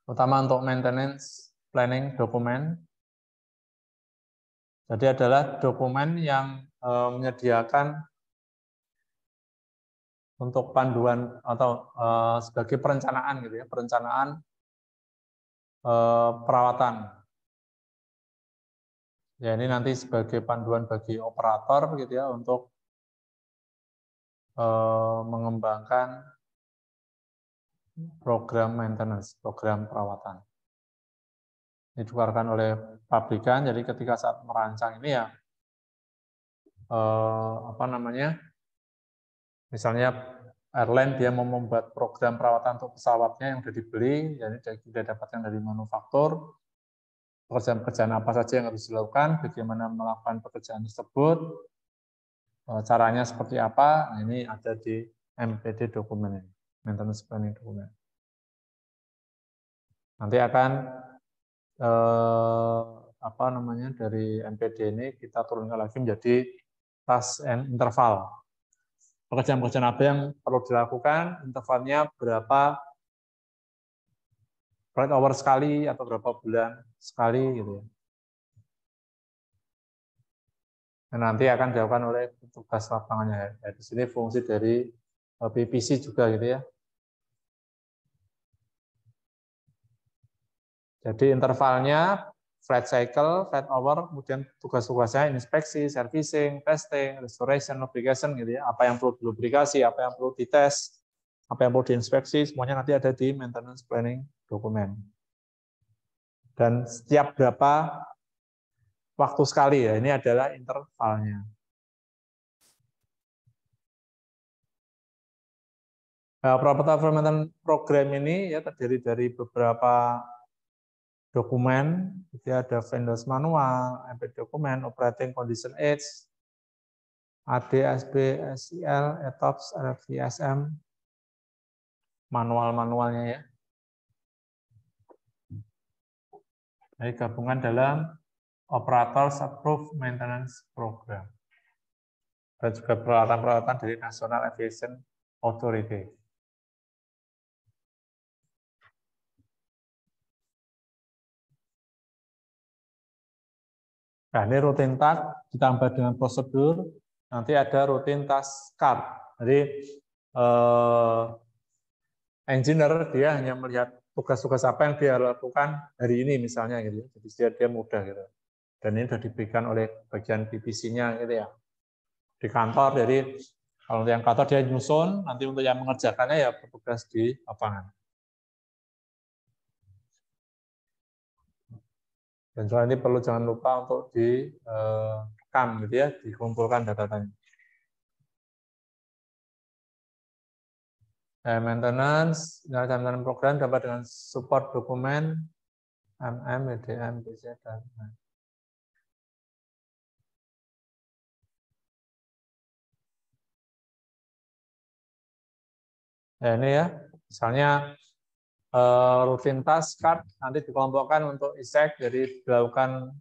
utama untuk maintenance planning dokumen. Jadi adalah dokumen yang menyediakan untuk panduan atau sebagai perencanaan gitu ya, perencanaan perawatan. Ya, ini nanti sebagai panduan bagi operator gitu ya untuk mengembangkan program maintenance, program perawatan. dikeluarkan oleh pabrikan. Jadi ketika saat merancang ini ya misalnya airline dia mau membuat program perawatan untuk pesawatnya yang sudah dibeli, jadi sudah dapatkan dari manufaktur, pekerjaan-pekerjaan apa saja yang harus dilakukan, bagaimana melakukan pekerjaan tersebut, caranya seperti apa. Nah, ini ada di MPD dokumen ini, maintenance planning dokumen. Nanti akan dari MPD ini kita turunkan lagi menjadi task and interval. Pekerjaan-pekerjaan apa yang perlu dilakukan, intervalnya berapa flight hour sekali atau berapa bulan sekali gitu ya. Dan nanti akan dilakukan oleh petugas lapangannya. Ya, di sini fungsi dari PPC juga gitu ya. Jadi intervalnya flight cycle, flight hour, kemudian tugas-tugasnya inspeksi, servicing, testing, restoration, lubrication gitu ya. Apa yang perlu dilubrikasi, apa yang perlu dites, apa yang perlu diinspeksi, semuanya nanti ada di maintenance planning dokumen. Dan setiap berapa waktu sekali ya, ini adalah intervalnya. Nah, Property Maintenance Program ini ya terdiri dari beberapa dokumen, jadi ada vendors manual, MP dokumen, operating condition aids, AD, SB, SIL, ETOPS, RFISM, manual-manualnya ya. Jadi gabungan dalam Operators Approved Maintenance Program. Dan juga peralatan-peralatan dari National Aviation Authority. Nah, ini routine task ditambah dengan prosedur, nanti ada routine task card. Jadi engineer dia hanya melihat tugas-tugas apa yang dia lakukan hari ini misalnya gitu. Jadi dia mudah gitu. Dan ini sudah diberikan oleh bagian PPC-nya gitu ya. Di kantor, jadi kalau yang kantor dia nyusun, nanti untuk yang mengerjakannya ya petugas di lapangan. Dan soal ini perlu jangan lupa untuk direkam gitu ya, dikumpulkan data-datanya. Maintenance program dapat dengan support dokumen MM, EDM, BC, dan ya ini ya, misalnya rutinitas card nanti dikelompokkan untuk isek, jadi dilakukan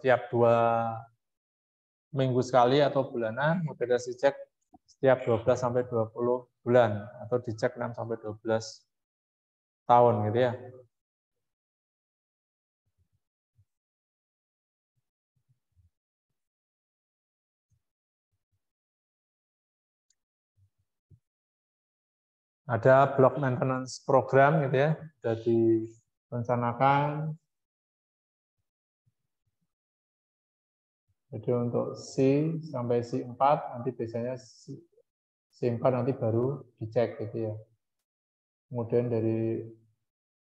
tiap 2 minggu sekali atau bulanan, kemudian dicek setiap 12 sampai 20 bulan atau dicek 6 sampai 12 tahun gitu ya. Ada block maintenance program gitu ya, sudah direncanakan. Jadi untuk C sampai C4 nanti biasanya C4 nanti baru dicek gitu ya. Kemudian dari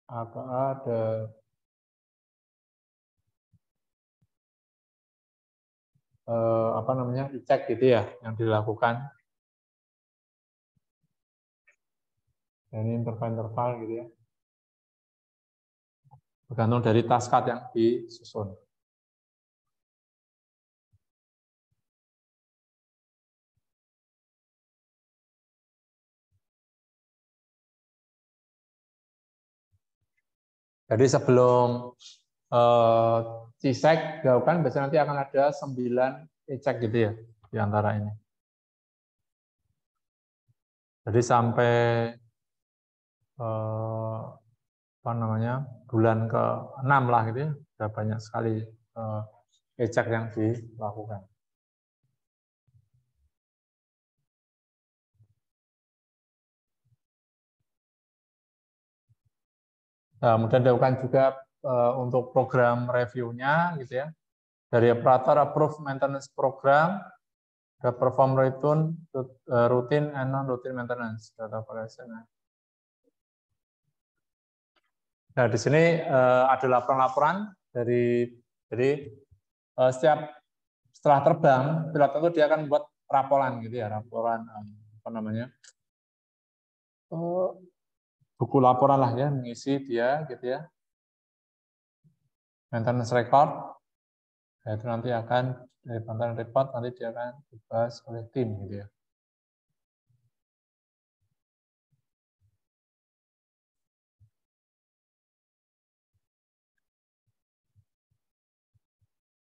A ke A ada dicek gitu ya yang dilakukan. Dan ini interval gitu ya. Tergantung dari task card yang disusun. Jadi sebelum C-check dilakukan, biasanya nanti akan ada 9 E-check gitu ya, di antara ini. Jadi sampai bulan ke-6 lah gitu ya, sudah banyak sekali E-check yang dilakukan. Kemudian dilakukan juga untuk program review-nya gitu ya. Dari operator approved maintenance program, the perform routine and non-routine maintenance data operation. Nah, di sini ada laporan-laporan dari jadi setelah terbang pilot itu dia akan buat raporan gitu ya, raporan apa namanya? Buku laporan lah ya, mengisi dia gitu ya. Maintenance record, ya, itu nanti akan dari maintenance report nanti dia akan dibahas oleh tim gitu ya.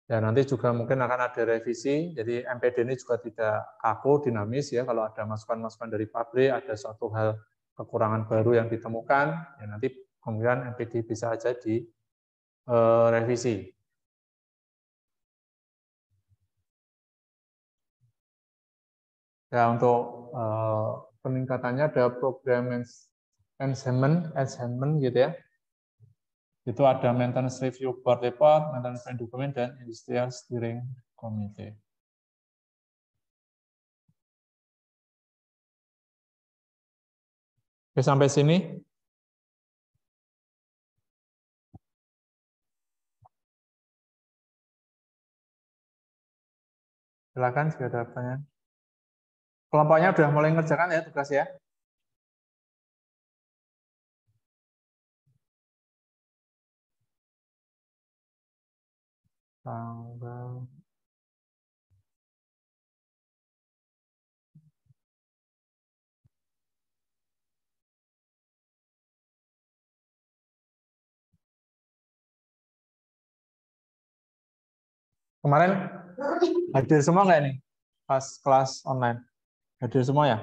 Ya, nanti juga mungkin akan ada revisi, jadi MPD ini juga tidak kaku, dinamis ya, kalau ada masukan-masukan dari pabrik, ada suatu hal kekurangan baru yang ditemukan, ya nanti kemudian MPD bisa aja direvisi. Ya, untuk peningkatannya ada program enhancement gitu ya. Itu ada maintenance review board report, maintenance plan document, dan industrial steering committee. Oke, sampai sini. Silakan jika ada pertanyaan. Kelompoknya sudah mulai mengerjakan ya tugas ya. Tanggal kemarin hadir semua nggak nih pas kelas online? Hadir semua ya?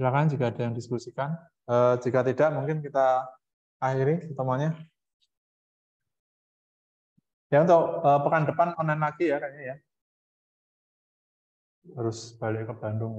Silakan jika ada yang diskusikan. Jika tidak, mungkin kita akhiri pertemuannya. Ya, untuk pekan depan online lagi ya kayaknya ya. Harus balik ke Bandung.